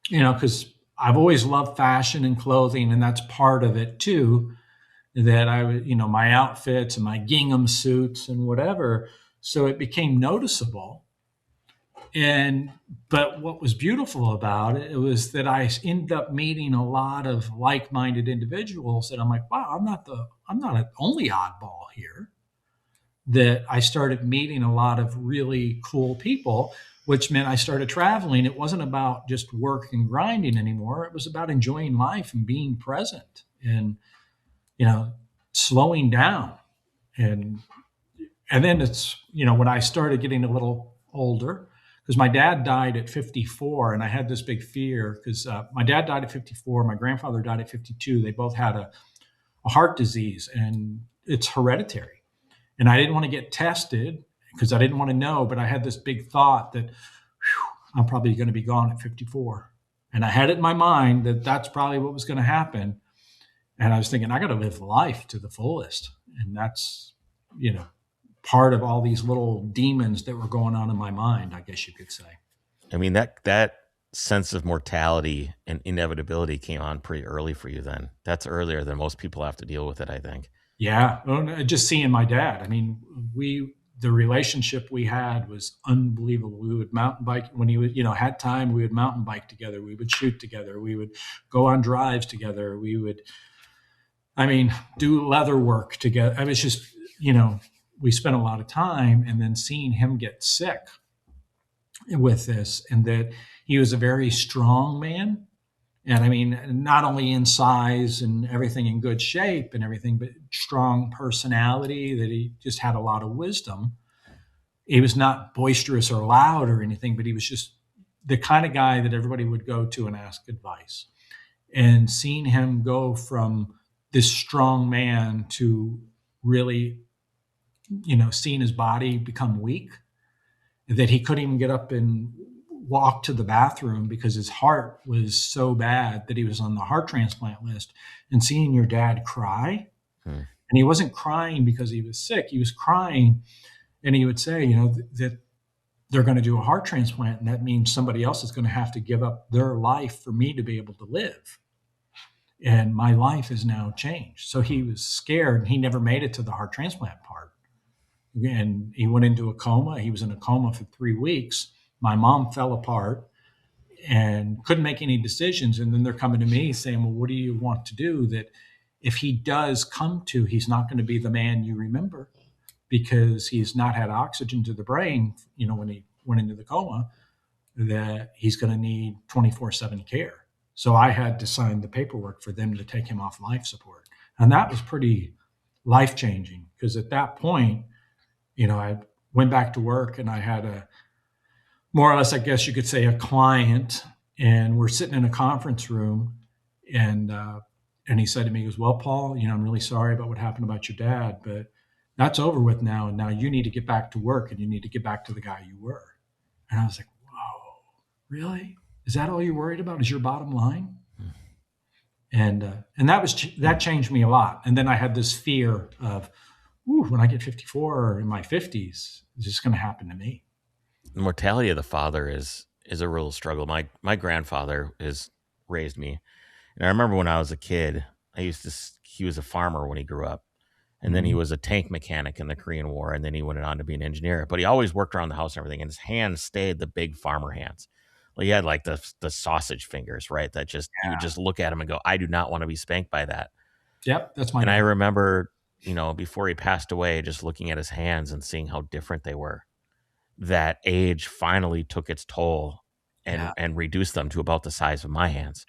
I've always loved fashion and clothing, and that's part of it too. That I would, my outfits and my gingham suits and whatever. So it became noticeable. But what was beautiful about it was that I ended up meeting a lot of like-minded individuals that I'm like, wow, I'm not an only oddball here. That I started meeting a lot of really cool people, which meant I started traveling. It wasn't about just work and grinding anymore. It was about enjoying life and being present and, slowing down. And then it's, when I started getting a little older, because my dad died at 54, and I had this big fear because my dad died at 54, my grandfather died at 52. They both had a heart disease, and it's hereditary. And I didn't want to get tested because I didn't want to know, but I had this big thought that I'm probably going to be gone at 54. And I had it in my mind that that's probably what was going to happen. And I was thinking, I got to live life to the fullest. And that's, part of all these little demons that were going on in my mind, I guess you could say. I mean, that sense of mortality and inevitability came on pretty early for you then. That's earlier than most people have to deal with it, I think. Yeah. Well, just seeing my dad. I mean, the relationship we had was unbelievable. We would mountain bike when he would, had time, we would mountain bike together. We would shoot together. We would go on drives together. We would, do leather work together. I was just, we spent a lot of time, and then seeing him get sick with this, and that he was a very strong man. And not only in size and everything in good shape and everything, but strong personality, that he just had a lot of wisdom. He was not boisterous or loud or anything, but he was just the kind of guy that everybody would go to and ask advice. And seeing him go from this strong man to really, seeing his body become weak, that he couldn't even get up and walk to the bathroom because his heart was so bad that he was on the heart transplant list. And seeing your dad cry, and he wasn't crying because he was sick. He was crying, and he would say, that they're going to do a heart transplant, and that means somebody else is going to have to give up their life for me to be able to live. And my life has now changed. So he was scared, and he never made it to the heart transplant part. And he went into a coma. He was in a coma for 3 weeks. My mom fell apart and couldn't make any decisions. And then they're coming to me saying, well, what do you want to do? That if he does come to, he's not going to be the man you remember because he's not had oxygen to the brain, when he went into the coma, that he's going to need 24/7 care. So I had to sign the paperwork for them to take him off life support. And that was pretty life-changing because at that point, I went back to work, and I had a, more or less, I guess you could say, a client, and we're sitting in a conference room, and And he said to me, he goes, well, Paul, I'm really sorry about what happened about your dad, but that's over with now. And now you need to get back to work and you need to get back to the guy you were. And I was like, whoa, really? Is that all you're worried about? Is your bottom line? And that changed me a lot. And then I had this fear of, when I get 54 or in my 50s, is this going to happen to me? The mortality of the father is a real struggle. My grandfather has raised me. And I remember when I was a kid, he was a farmer when he grew up. And then he was a tank mechanic in the Korean War. And then he went on to be an engineer. But he always worked around the house and everything. And his hands stayed the big farmer hands. Like he had like the sausage fingers, right? That just, you would just look at him and go, I do not want to be spanked by that. Yep, that's my. And I remember, before he passed away, just looking at his hands and seeing how different they were. That age finally took its toll and reduced them to about the size of my hands.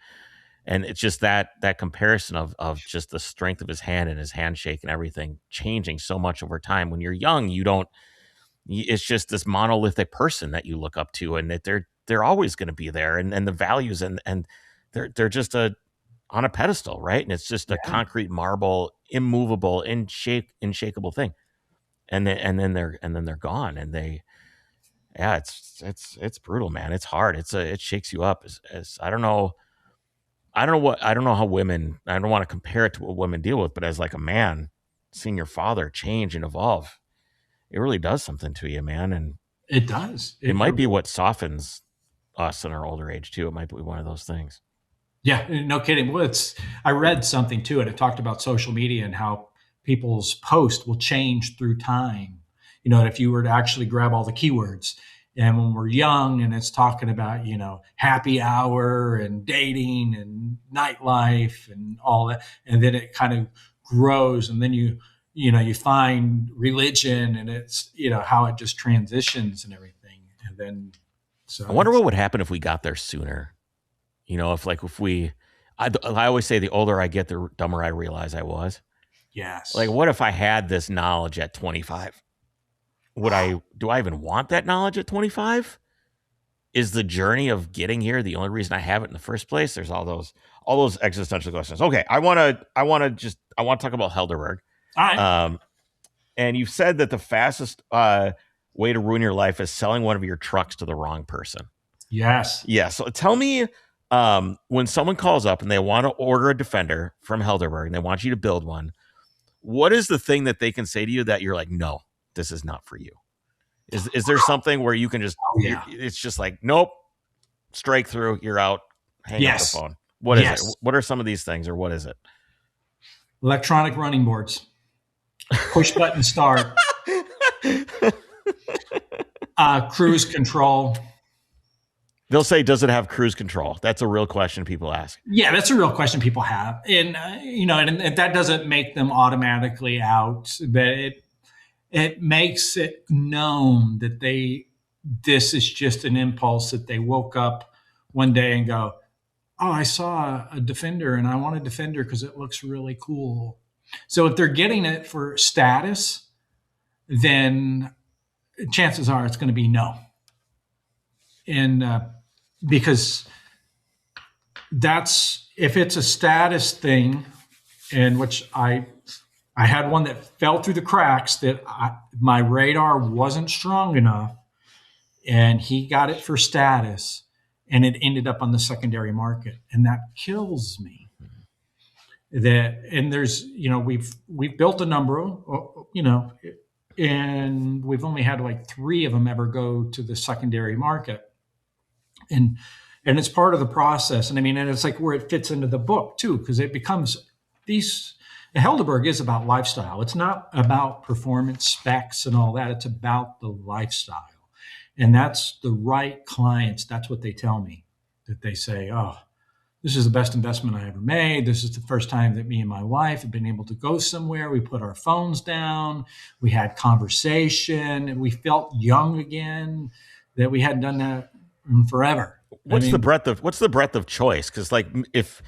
And it's just that comparison of just the strength of his hand and his handshake and everything changing so much over time. When you're young, it's just this monolithic person that you look up to, and that they're always going to be there, and the values and they're just on a pedestal, right? And it's just a concrete marble, immovable, unshakable thing. And then they're gone, and it's brutal, man. It's hard. It shakes you up. I don't know how women, I don't want to compare it to what women deal with, but as like a man, seeing your father change and evolve, it really does something to you, man. And it does. It might be what softens us in our older age too. It might be one of those things. Yeah, no kidding. Well, I read something too, and it talked about social media and how people's posts will change through time. If you were to actually grab all the keywords, and when we're young and it's talking about, happy hour and dating and nightlife and all that. And then it kind of grows, and then you find religion, and it's, how it just transitions and everything. And then, I wonder what would happen if we got there sooner. I always say the older I get, the dumber I realize I was. Yes. Like, what if I had this knowledge at 25? Do I even want that knowledge at 25? Is the journey of getting here the only reason I have it in the first place? There's all those existential questions. Okay, I want to talk about Helderburg. All right. And you've said that the fastest way to ruin your life is selling one of your trucks to the wrong person. Yes. Yeah. So tell me, when someone calls up and they want to order a Defender from Helderburg and they want you to build one, what is the thing that they can say to you that you're like, no, this is not for you? Is there something where you can just, it's just like, nope, strike through, you're out, hang up the phone? What is it? What are some of these things, or what is it? Electronic running boards, push button start, cruise control. They'll say, does it have cruise control? That's a real question people ask. Yeah, that's a real question people have. And, and that doesn't make them automatically out, but it makes it known that this is just an impulse that they woke up one day and go, oh, I saw a Defender and I want a Defender because it looks really cool. So if they're getting it for status, then chances are it's going to be no. And because if it's a status thing, and which I had one that fell through the cracks, that my radar wasn't strong enough, and he got it for status, and it ended up on the secondary market, and that kills me. And there's, we've built a number, and we've only had like 3 of them ever go to the secondary market, and it's part of the process. And I mean, and it's like where it fits into the book too, because it becomes Helderburg is about lifestyle. It's not about performance specs and all that. It's about the lifestyle. And that's the right clients. That's what they tell me, that they say, oh, this is the best investment I ever made. This is the first time that me and my wife have been able to go somewhere. We put our phones down. We had conversation, and we felt young again, that we hadn't done that in forever. What's the breadth of choice? Because like, if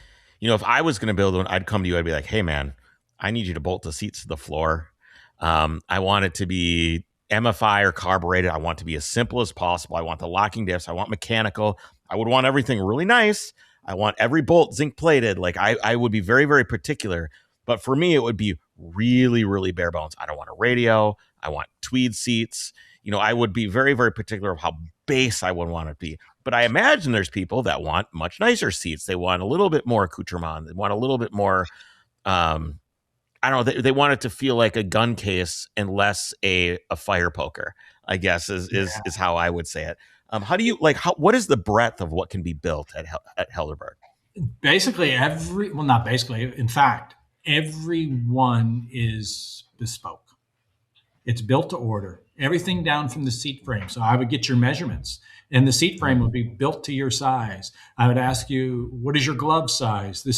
I was going to build one, I'd come to you. I'd be like, hey man, I need you to bolt the seats to the floor. I want it to be MFI or carbureted. I want it to be as simple as possible. I want the locking diffs. I want mechanical. I would want everything really nice. I want every bolt zinc plated. Like I would be very, very particular. But for me, it would be really, really bare bones. I don't want a radio. I want tweed seats. I would be very, very particular of how base I would want it to be. But I imagine there's people that want much nicer seats. They want a little bit more accoutrement. They want a little bit more, I don't know. They want it to feel like a gun case and less a fire poker, I guess is how I would say it. How do you what is the breadth of what can be built at Helderburg? Basically not basically, in fact, every one is bespoke. It's built to order. Everything down from the seat frame. So I would get your measurements, and the seat frame would be built to your size. I would ask you, what is your glove size? Do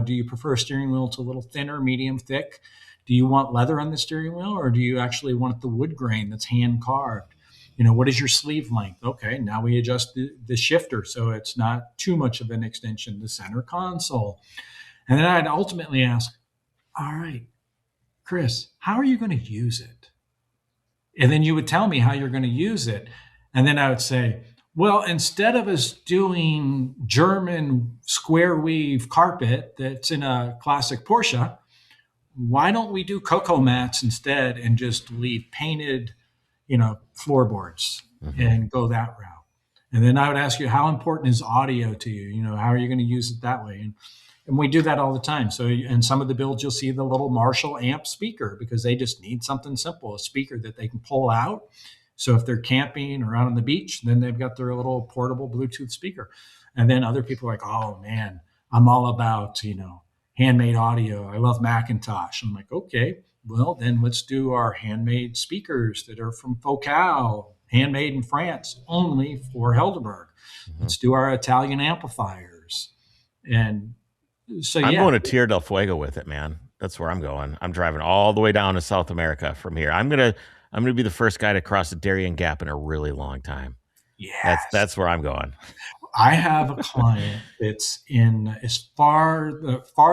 you prefer a steering wheel to a little thinner, medium, thick? Do you want leather on the steering wheel, or do you actually want the wood grain that's hand carved? What is your sleeve length? Okay, now we adjust the shifter so it's not too much of an extension, the center console. And then I'd ultimately ask, all right, Chris, how are you going to use it? And then you would tell me how you're going to use it. And then I would say, well, instead of us doing German square weave carpet that's in a classic Porsche, why don't we do cocoa mats instead and just leave painted, floorboards and go that route? And then I would ask you, how important is audio to you? How are you going to use it that way? And we do that all the time. So in some of the builds, you'll see the little Marshall amp speaker because they just need something simple, a speaker that they can pull out. So if they're camping or out on the beach, then they've got their little portable Bluetooth speaker. And then other people are like, oh man, I'm all about, handmade audio. I love Macintosh. I'm like, okay, well then let's do our handmade speakers that are from Focal, handmade in France, only for Helderburg. Let's do our Italian amplifiers. And so I'm going to Tierra del Fuego with it, man. That's where I'm going. I'm driving all the way down to South America from here. I'm gonna be the first guy to cross the Darien Gap in a really long time. Yeah, that's where I'm going. I have a client that's in as far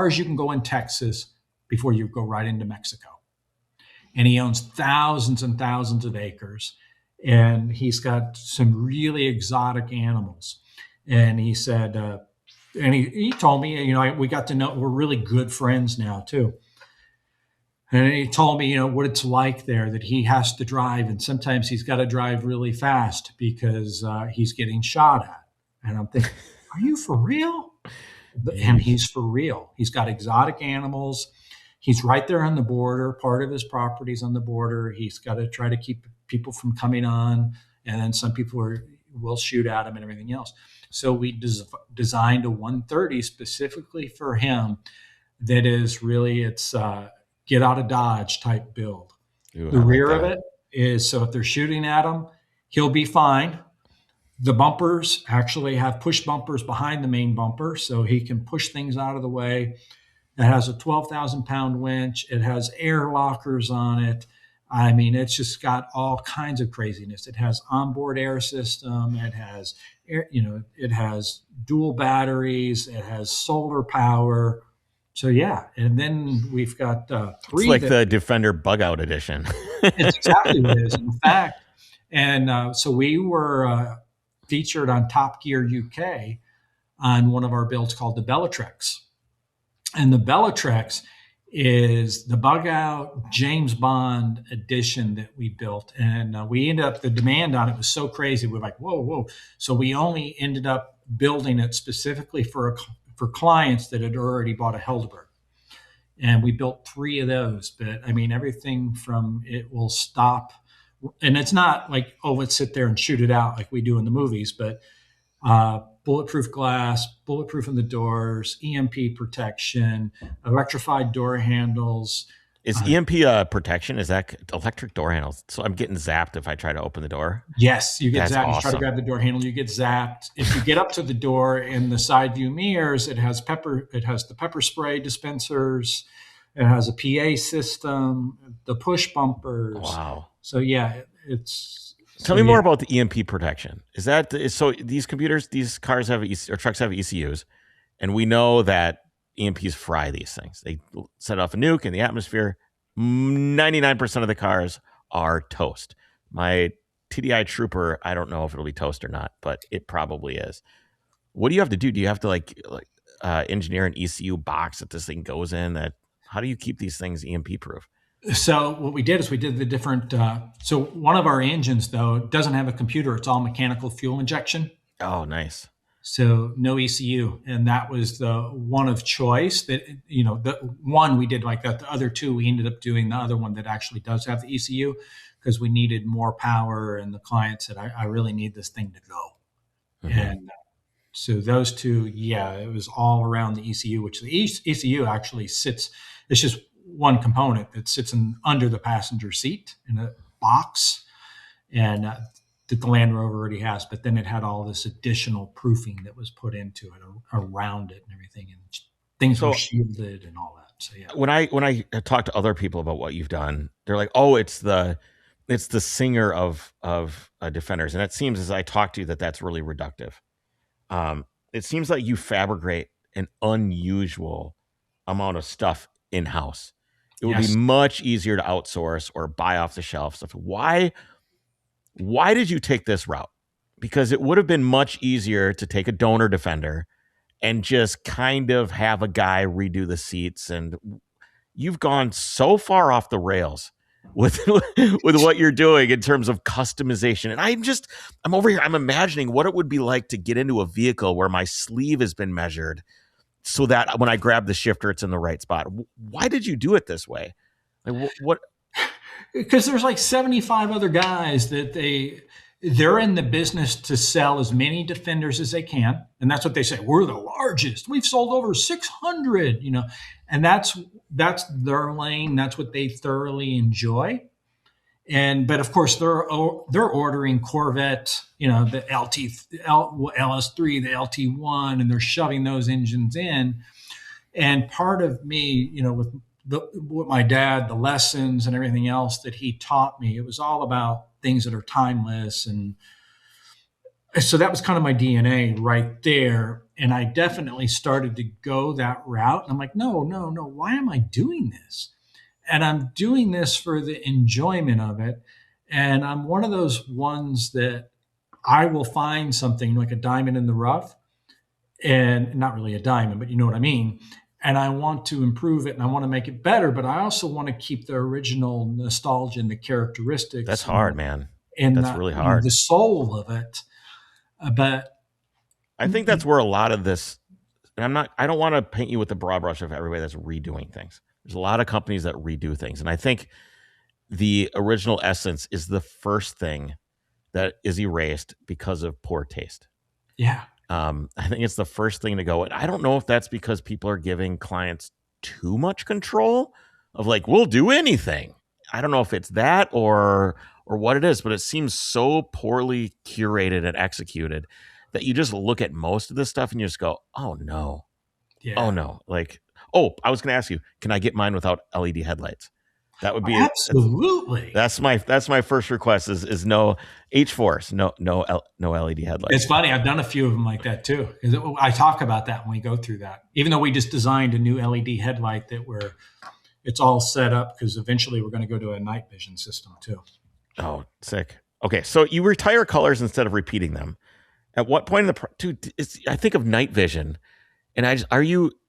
as you can go in Texas before you go right into Mexico, and he owns thousands and thousands of acres, and he's got some really exotic animals. And he said. And he told me, we got to know, we're really good friends now too. And he told me, what it's like there, that he has to drive. And sometimes he's got to drive really fast because he's getting shot at. And I'm thinking, are you for real? And he's for real. He's got exotic animals. He's right there on the border. Part of his property's on the border. He's got to try to keep people from coming on. And then some people will shoot at him and everything else. So we designed a 130 specifically for him that is really, it's get out of Dodge type build. Ooh, the rear of it is, so if they're shooting at him, he'll be fine. The bumpers actually have push bumpers behind the main bumper, so he can push things out of the way. It has a 12,000 pound winch. It has air lockers on it. I mean, it's just got all kinds of craziness. It has onboard air system. It has air, it has dual batteries. It has solar power. So yeah, and then we've got three. It's like the Defender Bug Out Edition. It's exactly what it is. In fact, and so we were featured on Top Gear UK on one of our builds called the Bellatrix, and the Bellatrix is the Bug Out James Bond edition that we built. And we ended up, the demand on it was so crazy. We're like, whoa. So we only ended up building it specifically for clients that had already bought a Helderburg. And we built 3 of those. But I mean, everything from it will stop. And it's not like, oh, let's sit there and shoot it out like we do in the movies, but bulletproof glass, bulletproof in the doors, EMP protection, electrified door handles. Is EMP protection? Is that electric door handles? So I'm getting zapped if I try to open the door. Yes, you get That's zapped. awesome. You try to grab the door handle, you get zapped. If you get up to the door in the side view mirrors, it has the pepper spray dispensers. It has a PA system, the push bumpers. Wow. So yeah, it's. Tell me more about the EMP protection. So these cars have or trucks have ECUs, and we know that EMPs fry these things. They set off a nuke in the atmosphere. 99% of the cars are toast. My TDI Trooper, I don't know if it'll be toast or not, but it probably is. What do you have to do? Do you have to engineer an ECU box that this thing goes in? How do you keep these things EMP proof? So what we did is we did the different. So one of our engines though doesn't have a computer; it's all mechanical fuel injection. Oh, nice. So no ECU, and that was the one of choice. That the one we did like that. The other two we ended up doing the other one that actually does have the ECU because we needed more power, and the client said, "I really need this thing to go." Mm-hmm. And so those two, yeah, it was all around the ECU, which the ECU actually sits. It's just one component that sits under the passenger seat in a box, and that the Land Rover already has. But then it had all this additional proofing that was put into it around it and everything, and things were shielded and all that. So yeah. When I talk to other people about what you've done, they're like, "Oh, it's the singer of Defenders," and it seems as I talk to you that's really reductive. It seems like you fabricate an unusual amount of stuff in-house. It would be much easier to outsource or buy off the shelf stuff. Why did you take this route? Because it would have been much easier to take a donor Defender and just kind of have a guy redo the seats. And you've gone so far off the rails with what you're doing in terms of customization. And I'm over here, I'm imagining what it would be like to get into a vehicle where my sleeve has been measured so that when I grab the shifter, it's in the right spot. Why did you do it this way? Like what? Because there's like 75 other guys that they're in the business to sell as many Defenders as they can. And that's what they say. We're the largest. We've sold over 600, and that's their lane. That's what they thoroughly enjoy. But of course they're ordering Corvette, the LS3, the LT1, and they're shoving those engines in. And part of me, with my dad, the lessons and everything else that he taught me, it was all about things that are timeless. And so that was kind of my DNA right there. And I definitely started to go that route. And I'm like, no, why am I doing this? And I'm doing this for the enjoyment of it. And I'm one of those ones that I will find something like a diamond in the rough, and not really a diamond, but you know what I mean. And I want to improve it and I want to make it better, but I also want to keep the original nostalgia and the characteristics. That's hard, man. And that's really hard. The soul of it. But I think that's where a lot of this, and I don't want to paint you with the broad brush of everybody that's redoing things. There's a lot of companies that redo things. And I think the original essence is the first thing that is erased because of poor taste. Yeah. I think it's the first thing to go. And I don't know if that's because people are giving clients too much control of like, we'll do anything. I don't know if it's that or what it is, but it seems so poorly curated and executed that you just look at most of this stuff and you just go, oh no. Yeah. Oh no. Like, oh, I was going to ask you, can I get mine without LED headlights? That would be absolutely. That's my first request is no H-Force, no LED headlights. It's funny. I've done a few of them like that too. I talk about that when we go through that. Even though we just designed a new LED headlight it's all set up because eventually we're going to go to a night vision system too. Oh, sick. Okay, so you retire colors instead of repeating them. At what point in the I think of night vision, and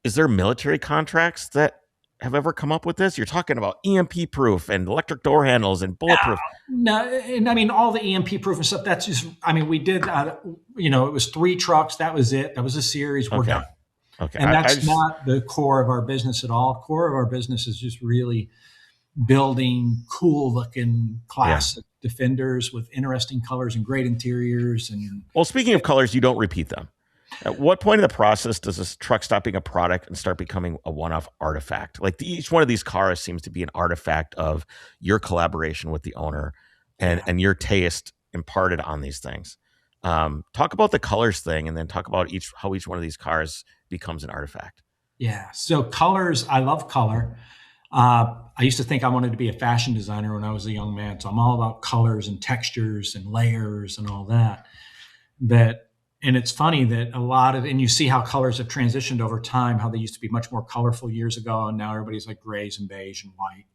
is there military contracts that have ever come up with this? You're talking about EMP proof and electric door handles and bulletproof. No, and I mean, all the EMP proof and stuff, that's just, I mean, we did, it was 3 trucks. That was it. That was a series. We're done. Okay. And that's not the core of our business at all. Core of our business is just really building cool looking classic Defenders with interesting colors and great interiors. And well, speaking of colors, you don't repeat them. At what point in the process does this truck stop being a product and start becoming a one-off artifact? Like each one of these cars seems to be an artifact of your collaboration with the owner and your taste imparted on these things. Talk about the colors thing and then talk about how each one of these cars becomes an artifact. Yeah. So colors, I love color. I used to think I wanted to be a fashion designer when I was a young man. So I'm all about colors and textures and layers and all that. And it's funny that and you see how colors have transitioned over time, how they used to be much more colorful years ago. And now everybody's like grays and beige and white.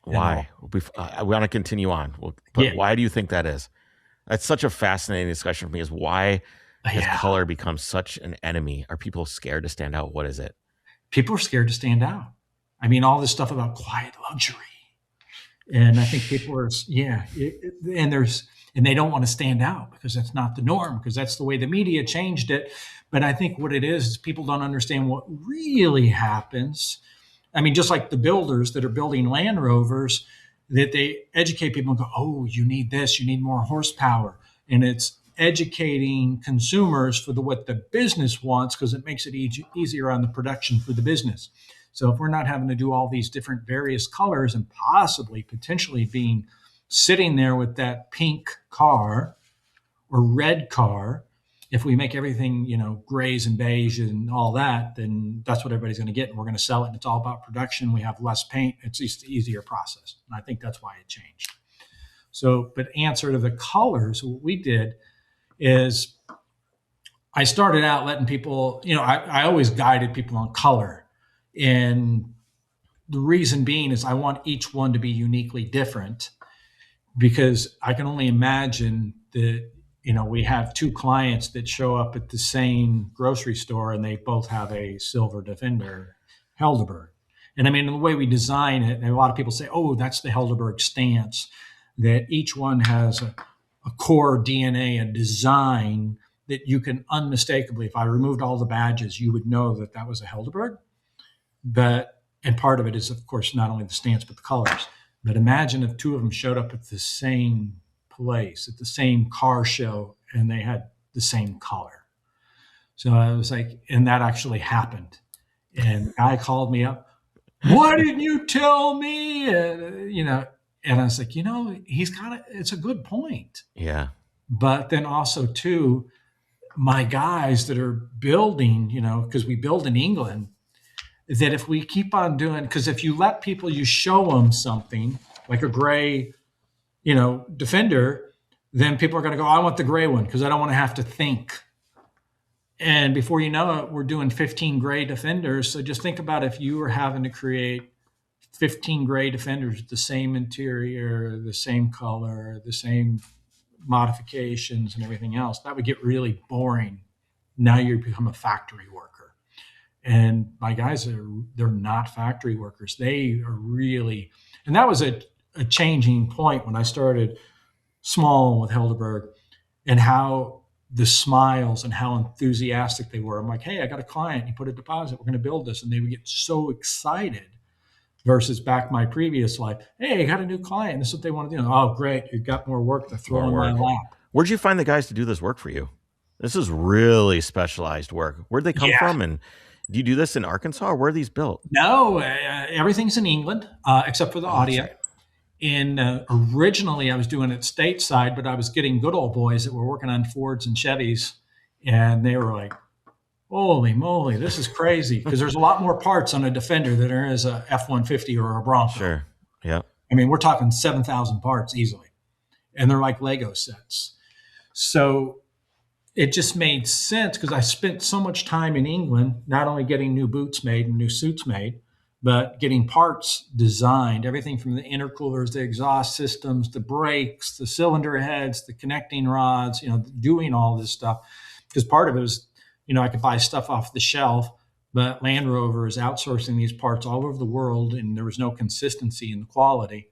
Why? I want to continue on. Why do you think that is? That's such a fascinating discussion for me is why Has Yeah. color become such an enemy? Are people scared to stand out? What is it? People are scared to stand out. I mean, all this stuff about quiet luxury. And I think people are, and they don't want to stand out because that's not the norm, because that's the way the media changed it. But I think what it is people don't understand what really happens. I mean, just like the builders that are building Land Rovers, that they educate people and go, oh, you need this, you need more horsepower. And it's educating consumers for what the business wants, because it makes it easier on the production for the business. So if we're not having to do all these different various colors and possibly potentially being sitting there with that pink car or red car, if we make everything, grays and beige and all that, then that's what everybody's going to get. And we're going to sell it. And it's all about production. We have less paint. It's just an easier process. And I think that's why it changed. So, but answer to the colors, what we did is I started out letting people, I always guided people on color. And the reason being is I want each one to be uniquely different, because I can only imagine that, we have two clients that show up at the same grocery store and they both have a silver Defender Helderburg. And I mean, the way we design it, and a lot of people say, oh, that's the Helderburg stance, that each one has a core DNA, a design that you can unmistakably, if I removed all the badges, you would know that that was a Helderburg. And part of it is, of course, not only the stance, but the colors. But imagine if two of them showed up at the same place, at the same car show, and they had the same color. So I was like, and that actually happened. And the guy called me up, why didn't you tell me? And I was like, it's a good point. Yeah. But then also too, my guys that are building, because we build in England, that if we keep on doing, because if you let people, you show them something like a gray, Defender, then people are going to go, I want the gray one because I don't want to have to think. And before you know it, we're doing 15 gray Defenders. So just think about if you were having to create 15 gray Defenders with the same interior, the same color, the same modifications and everything else, that would get really boring. Now you become a factory worker. And my guys they're not factory workers. They are really, and that was a changing point when I started small with Helderburg, and how the smiles and how enthusiastic they were. I'm like, hey, I got a client. You put a deposit. We're going to build this. And they would get so excited versus back my previous life. Hey, I got a new client. This is what they want to do. Oh, great. You've got more work to throw in my lap. Where'd you find the guys to do this work for you? This is really specialized work. Where'd they come from? And do you do this in Arkansas, or where are these built? No, everything's in England, except for the audio. And originally I was doing it stateside, but I was getting good old boys that were working on Fords and Chevys. And they were like, holy moly, this is crazy. Because there's a lot more parts on a Defender than there is a F-150 or a Bronco. Sure. Yeah. I mean, we're talking 7,000 parts easily. And they're like Lego sets. So it just made sense because I spent so much time in England, not only getting new boots made and new suits made, but getting parts designed, everything from the intercoolers, the exhaust systems, the brakes, the cylinder heads, the connecting rods, doing all this stuff. Because part of it was, I could buy stuff off the shelf, but Land Rover is outsourcing these parts all over the world, and there was no consistency in the quality.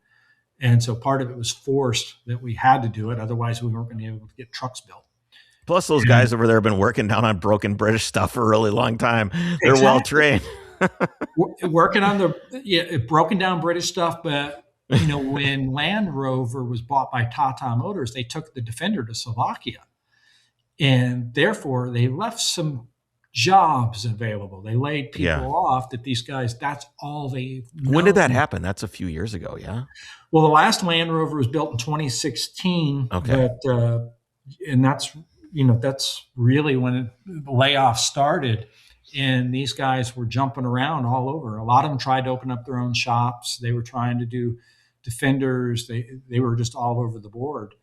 And so part of it was forced that we had to do it. Otherwise, we weren't going to be able to get trucks built. Plus, those guys over there have been working down on broken British stuff for a really long time. They're well trained. Working on broken down British stuff. But, when Land Rover was bought by Tata Motors, they took the Defender to Slovakia. And therefore, they left some jobs available. They laid people off that these guys, that's all they know. When did that happen? That's a few years ago, yeah? Well, the last Land Rover was built in 2016. Okay. But, and that's really when the layoff started. And these guys were jumping around all over. A lot of them tried to open up their own shops. They were trying to do Defenders. They were just all over the board.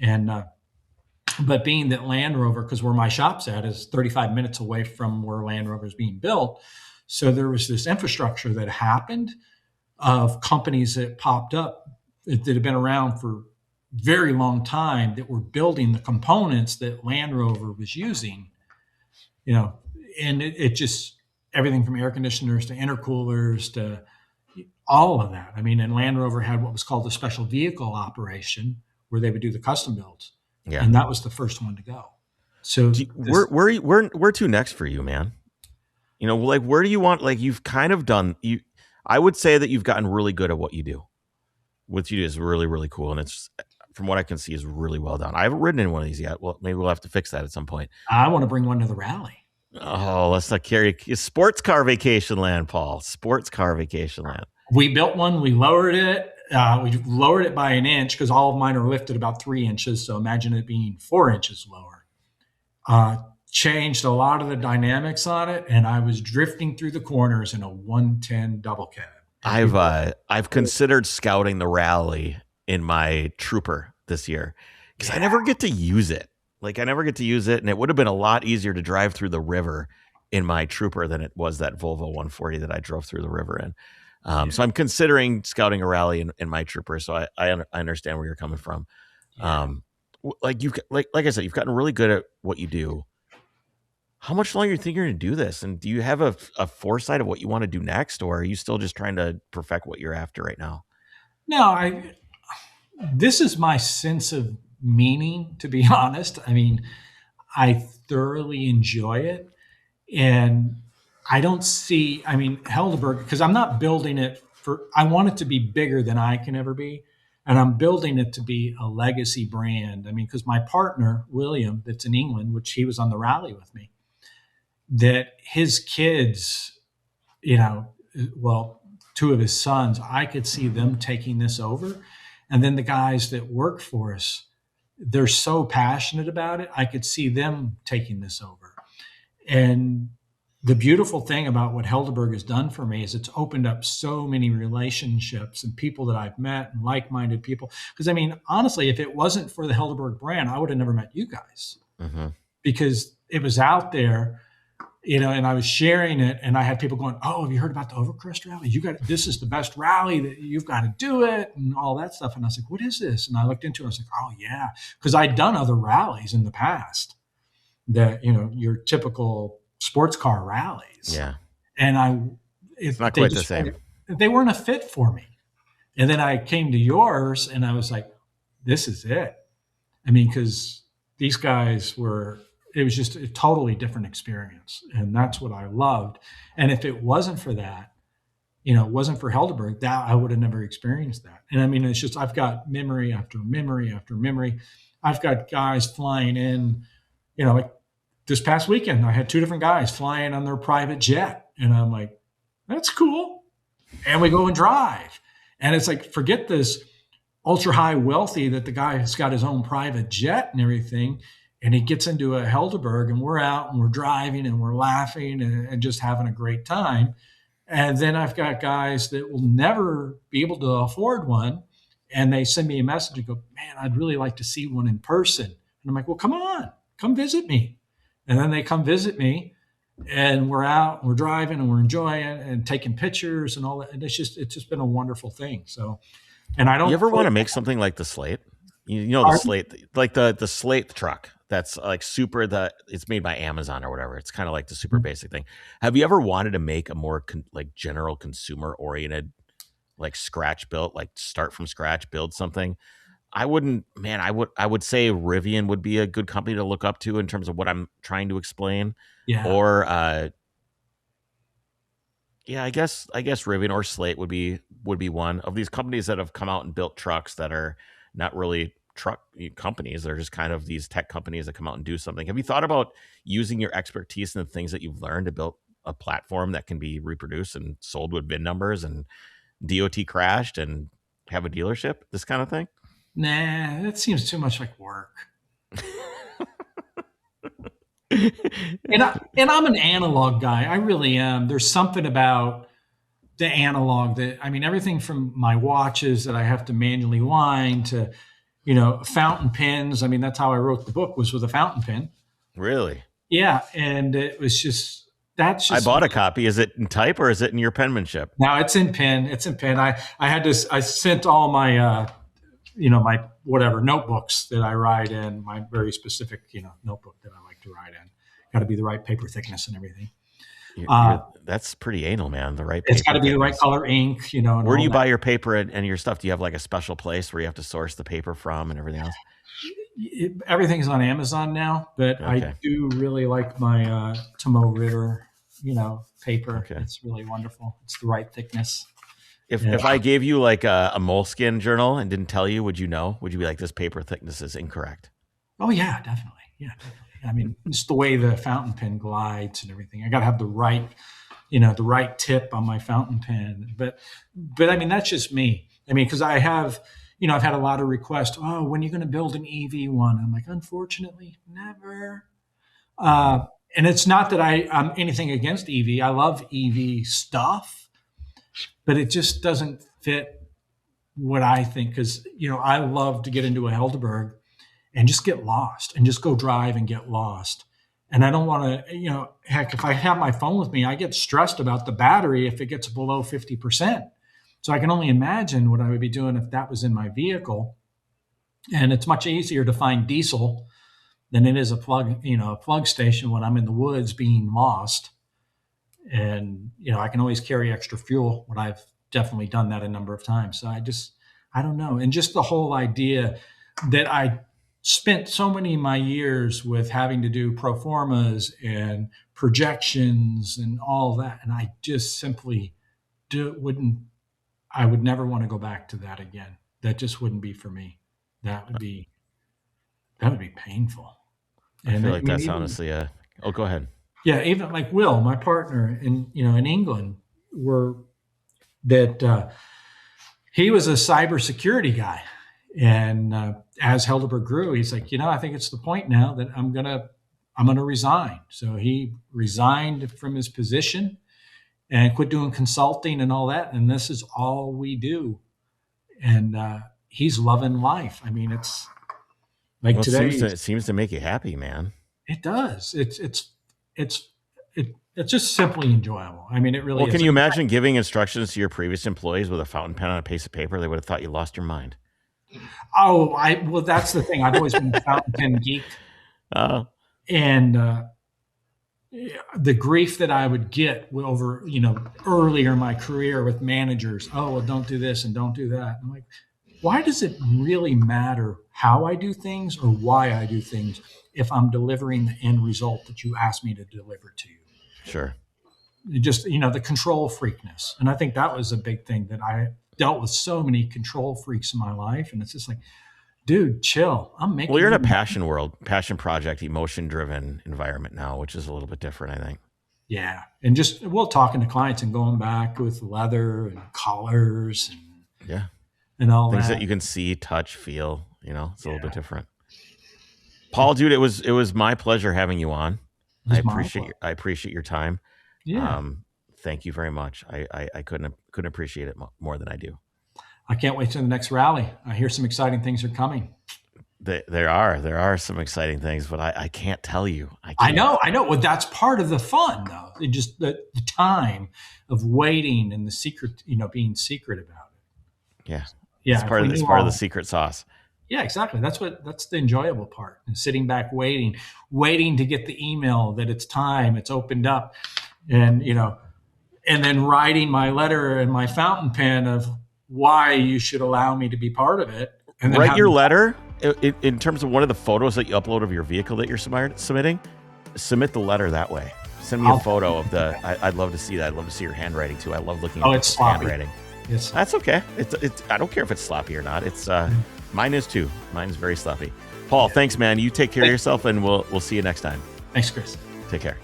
And but being that Land Rover, because where my shop's at is 35 minutes away from where Land Rover is being built, so there was this infrastructure that happened of companies that popped up that had been around for very long time that were building the components that Land Rover was using, and it just everything from air conditioners to intercoolers to all of that. I mean, and Land Rover had what was called the special vehicle operation where they would do the custom builds. Yeah. And that was the first one to go. So where to next for you, man? Like where do you want, like you've kind of done, I would say that you've gotten really good at what you do. What you do is really, really cool. And it's, from what I can see, is really well done. I haven't ridden in one of these yet. Well, maybe we'll have to fix that at some point. I want to bring one to the rally. Oh, let's not carry sports car vacation land, Paul. Sports car vacation land. We built one. We lowered it. We lowered it by an inch because all of mine are lifted about 3 inches. So imagine it being 4 inches lower. Changed a lot of the dynamics on it, and I was drifting through the corners in a 110 double cab. I've considered scouting the rally in my Trooper this year because I never get to use it. Like I never get to use it, and it would have been a lot easier to drive through the river in my Trooper than it was that Volvo 140 that I drove through the river in. So I'm considering scouting a rally in my Trooper. So I understand where you're coming from. Like I said, you've gotten really good at what you do. How much longer do you think you're going to do this? And do you have a foresight of what you want to do next, or are you still just trying to perfect what you're after right now? No, this is my sense of meaning, to be honest. I mean, I thoroughly enjoy it. And I don't see, Helderburg, because I'm not building it I want it to be bigger than I can ever be. And I'm building it to be a legacy brand. I mean, because my partner, William, that's in England, which he was on the rally with me, that his kids, two of his sons, I could see them taking this over. And then the guys that work for us, they're so passionate about it. I could see them taking this over. And the beautiful thing about what Helderburg has done for me is it's opened up so many relationships and people that I've met and like-minded people. Because honestly, if it wasn't for the Helderburg brand, I would have never met you guys because it was out there, and I was sharing it, and I had people going, "Oh, have you heard about the Overcrest rally? This is the best rally, that you've got to do it," and all that stuff. And I was like, "What is this?" And I looked into it. I was like, "Oh yeah," because I'd done other rallies in the past that your typical sports car rallies. Yeah. And it's not quite the same. They weren't a fit for me. And then I came to yours and I was like, this is it. because these guys it was just a totally different experience. And that's what I loved. And if it wasn't for that, it wasn't for Helderburg, that I would have never experienced that. And it's just, I've got memory after memory after memory. I've got guys flying in, like this past weekend, I had 2 different guys flying on their private jet. And I'm like, that's cool. And we go and drive. And it's like, forget this ultra high wealthy that the guy has got his own private jet and everything. And he gets into a Helderburg and we're out and we're driving and we're laughing and just having a great time. And then I've got guys that will never be able to afford one. And they send me a message and go, man, I'd really like to see one in person. And I'm like, well, come on, come visit me. And then they come visit me and we're out, and we're driving and we're enjoying it and taking pictures and all that. And it's just been a wonderful thing. So, and I don't. You ever want to make something like the Slate? The Slate, like the Slate truck. That's like it's made by Amazon or whatever. It's kind of like the super basic thing. Have you ever wanted to make a more general consumer oriented, like scratch built, like start from scratch, build something? I would say Rivian would be a good company to look up to in terms of what I'm trying to explain. Yeah. Or, I guess Rivian or Slate would be one of these companies that have come out and built trucks that are not really truck companies. They're just kind of these tech companies that come out and do something. Have you thought about using your expertise and the things that you've learned to build a platform that can be reproduced and sold with VIN numbers and DOT crashed and have a dealership, this kind of thing? Nah, that seems too much like work. and I'm an analog guy. I really am. There's something about the analog that, everything from my watches that I have to manually wind to, fountain pens. That's how I wrote the book, was with a fountain pen. Really? Yeah. And it was just, I bought a copy. Is it in type or is it in your penmanship? No, it's in pen. I sent all my my whatever notebooks that I write in, my very specific, notebook that I like to write in. Got to be the right paper thickness and everything. That's pretty anal, man. The right paper It's got to be the right thickness. color ink, and Where do all you that. buy your paper and your stuff? Do you have like a special place where you have to source the paper from and everything else? Everything's on Amazon now, but Okay. I do really like my Tomo Ritter, paper. Okay. It's really wonderful. It's the right thickness. If I gave you like a moleskin journal and didn't tell you, would you know? Would you be like, this paper thickness is incorrect? Oh yeah, definitely. Yeah, definitely. I mean, just the way the fountain pen glides and everything. I got to have the right, the right tip on my fountain pen. But I mean, that's just me. I mean, because I have, I've had a lot of requests. Oh, when are you going to build an EV one? I'm like, unfortunately, never. And it's not that I'm anything against EV. I love EV stuff, but it just doesn't fit what I think. Because I love to get into a Helderburg and just get lost and just go drive and get lost. And I don't want to, heck, if I have my phone with me, I get stressed about the battery if it gets below 50%. So I can only imagine what I would be doing if that was in my vehicle. And it's much easier to find diesel than it is a plug station when I'm in the woods being lost. And, I can always carry extra fuel when I've definitely done that a number of times. So I don't know. And just the whole idea that I spent so many of my years with having to do pro formas and projections and all that. And I just simply I would never want to go back to that again. That just wouldn't be for me. That would be painful. I feel like that's honestly go ahead. Yeah. Even like Will, my partner in England, he was a cybersecurity guy. And as Helderburg grew, he's like, I think it's the point now that I'm gonna resign. So he resigned from his position and quit doing consulting and all that. And this is all we do. And he's loving life. I mean, it's like today. It seems to make you happy, man. It does. It's just simply enjoyable. I mean, it really. Well, is. Can you imagine giving instructions to your previous employees with a fountain pen on a piece of paper? They would have thought you lost your mind. Oh, well, that's the thing. I've always been a fountain pen geek. And the grief that I would get over, earlier in my career with managers. Oh, well, don't do this and don't do that. I'm like, why does it really matter how I do things or why I do things if I'm delivering the end result that you asked me to deliver to you? Sure. Just, the control freakness. And I think that was a big thing that I dealt with so many control freaks in my life. And it's just like, dude, chill. I'm making. Well, you're in a passion world, passion project, emotion-driven environment now, which is a little bit different, I think. Yeah. And just, talking to clients and going back with leather and collars and all things that. that you can see, touch, feel, it's a little bit different. Paul, dude, it was my pleasure having you on. I appreciate your time. Yeah. Thank you very much. I couldn't appreciate it more than I do. I can't wait till the next rally. I hear some exciting things are coming. There are some exciting things, but I can't tell you. I know. Well, that's part of the fun, though. It just the time of waiting and the secret, being secret about it. Yeah. Yeah. It's part of the secret sauce. Yeah, exactly. That's the enjoyable part. And sitting back, waiting to get the email that it's time, it's opened up, and and then writing my letter and my fountain pen of why you should allow me to be part of it. And then write your letter in terms of one of the photos that you upload of your vehicle that you're submitting. Submit the letter that way. Send me a photo of the. I'd love to see that. I'd love to see your handwriting too. I love looking at it's sloppy. handwriting. Yes, that's okay. It's. I don't care if it's sloppy or not. It's. Mine is too. Mine is very sloppy. Paul, thanks, man. You take care of yourself, and we'll see you next time. Thanks, Chris. Take care.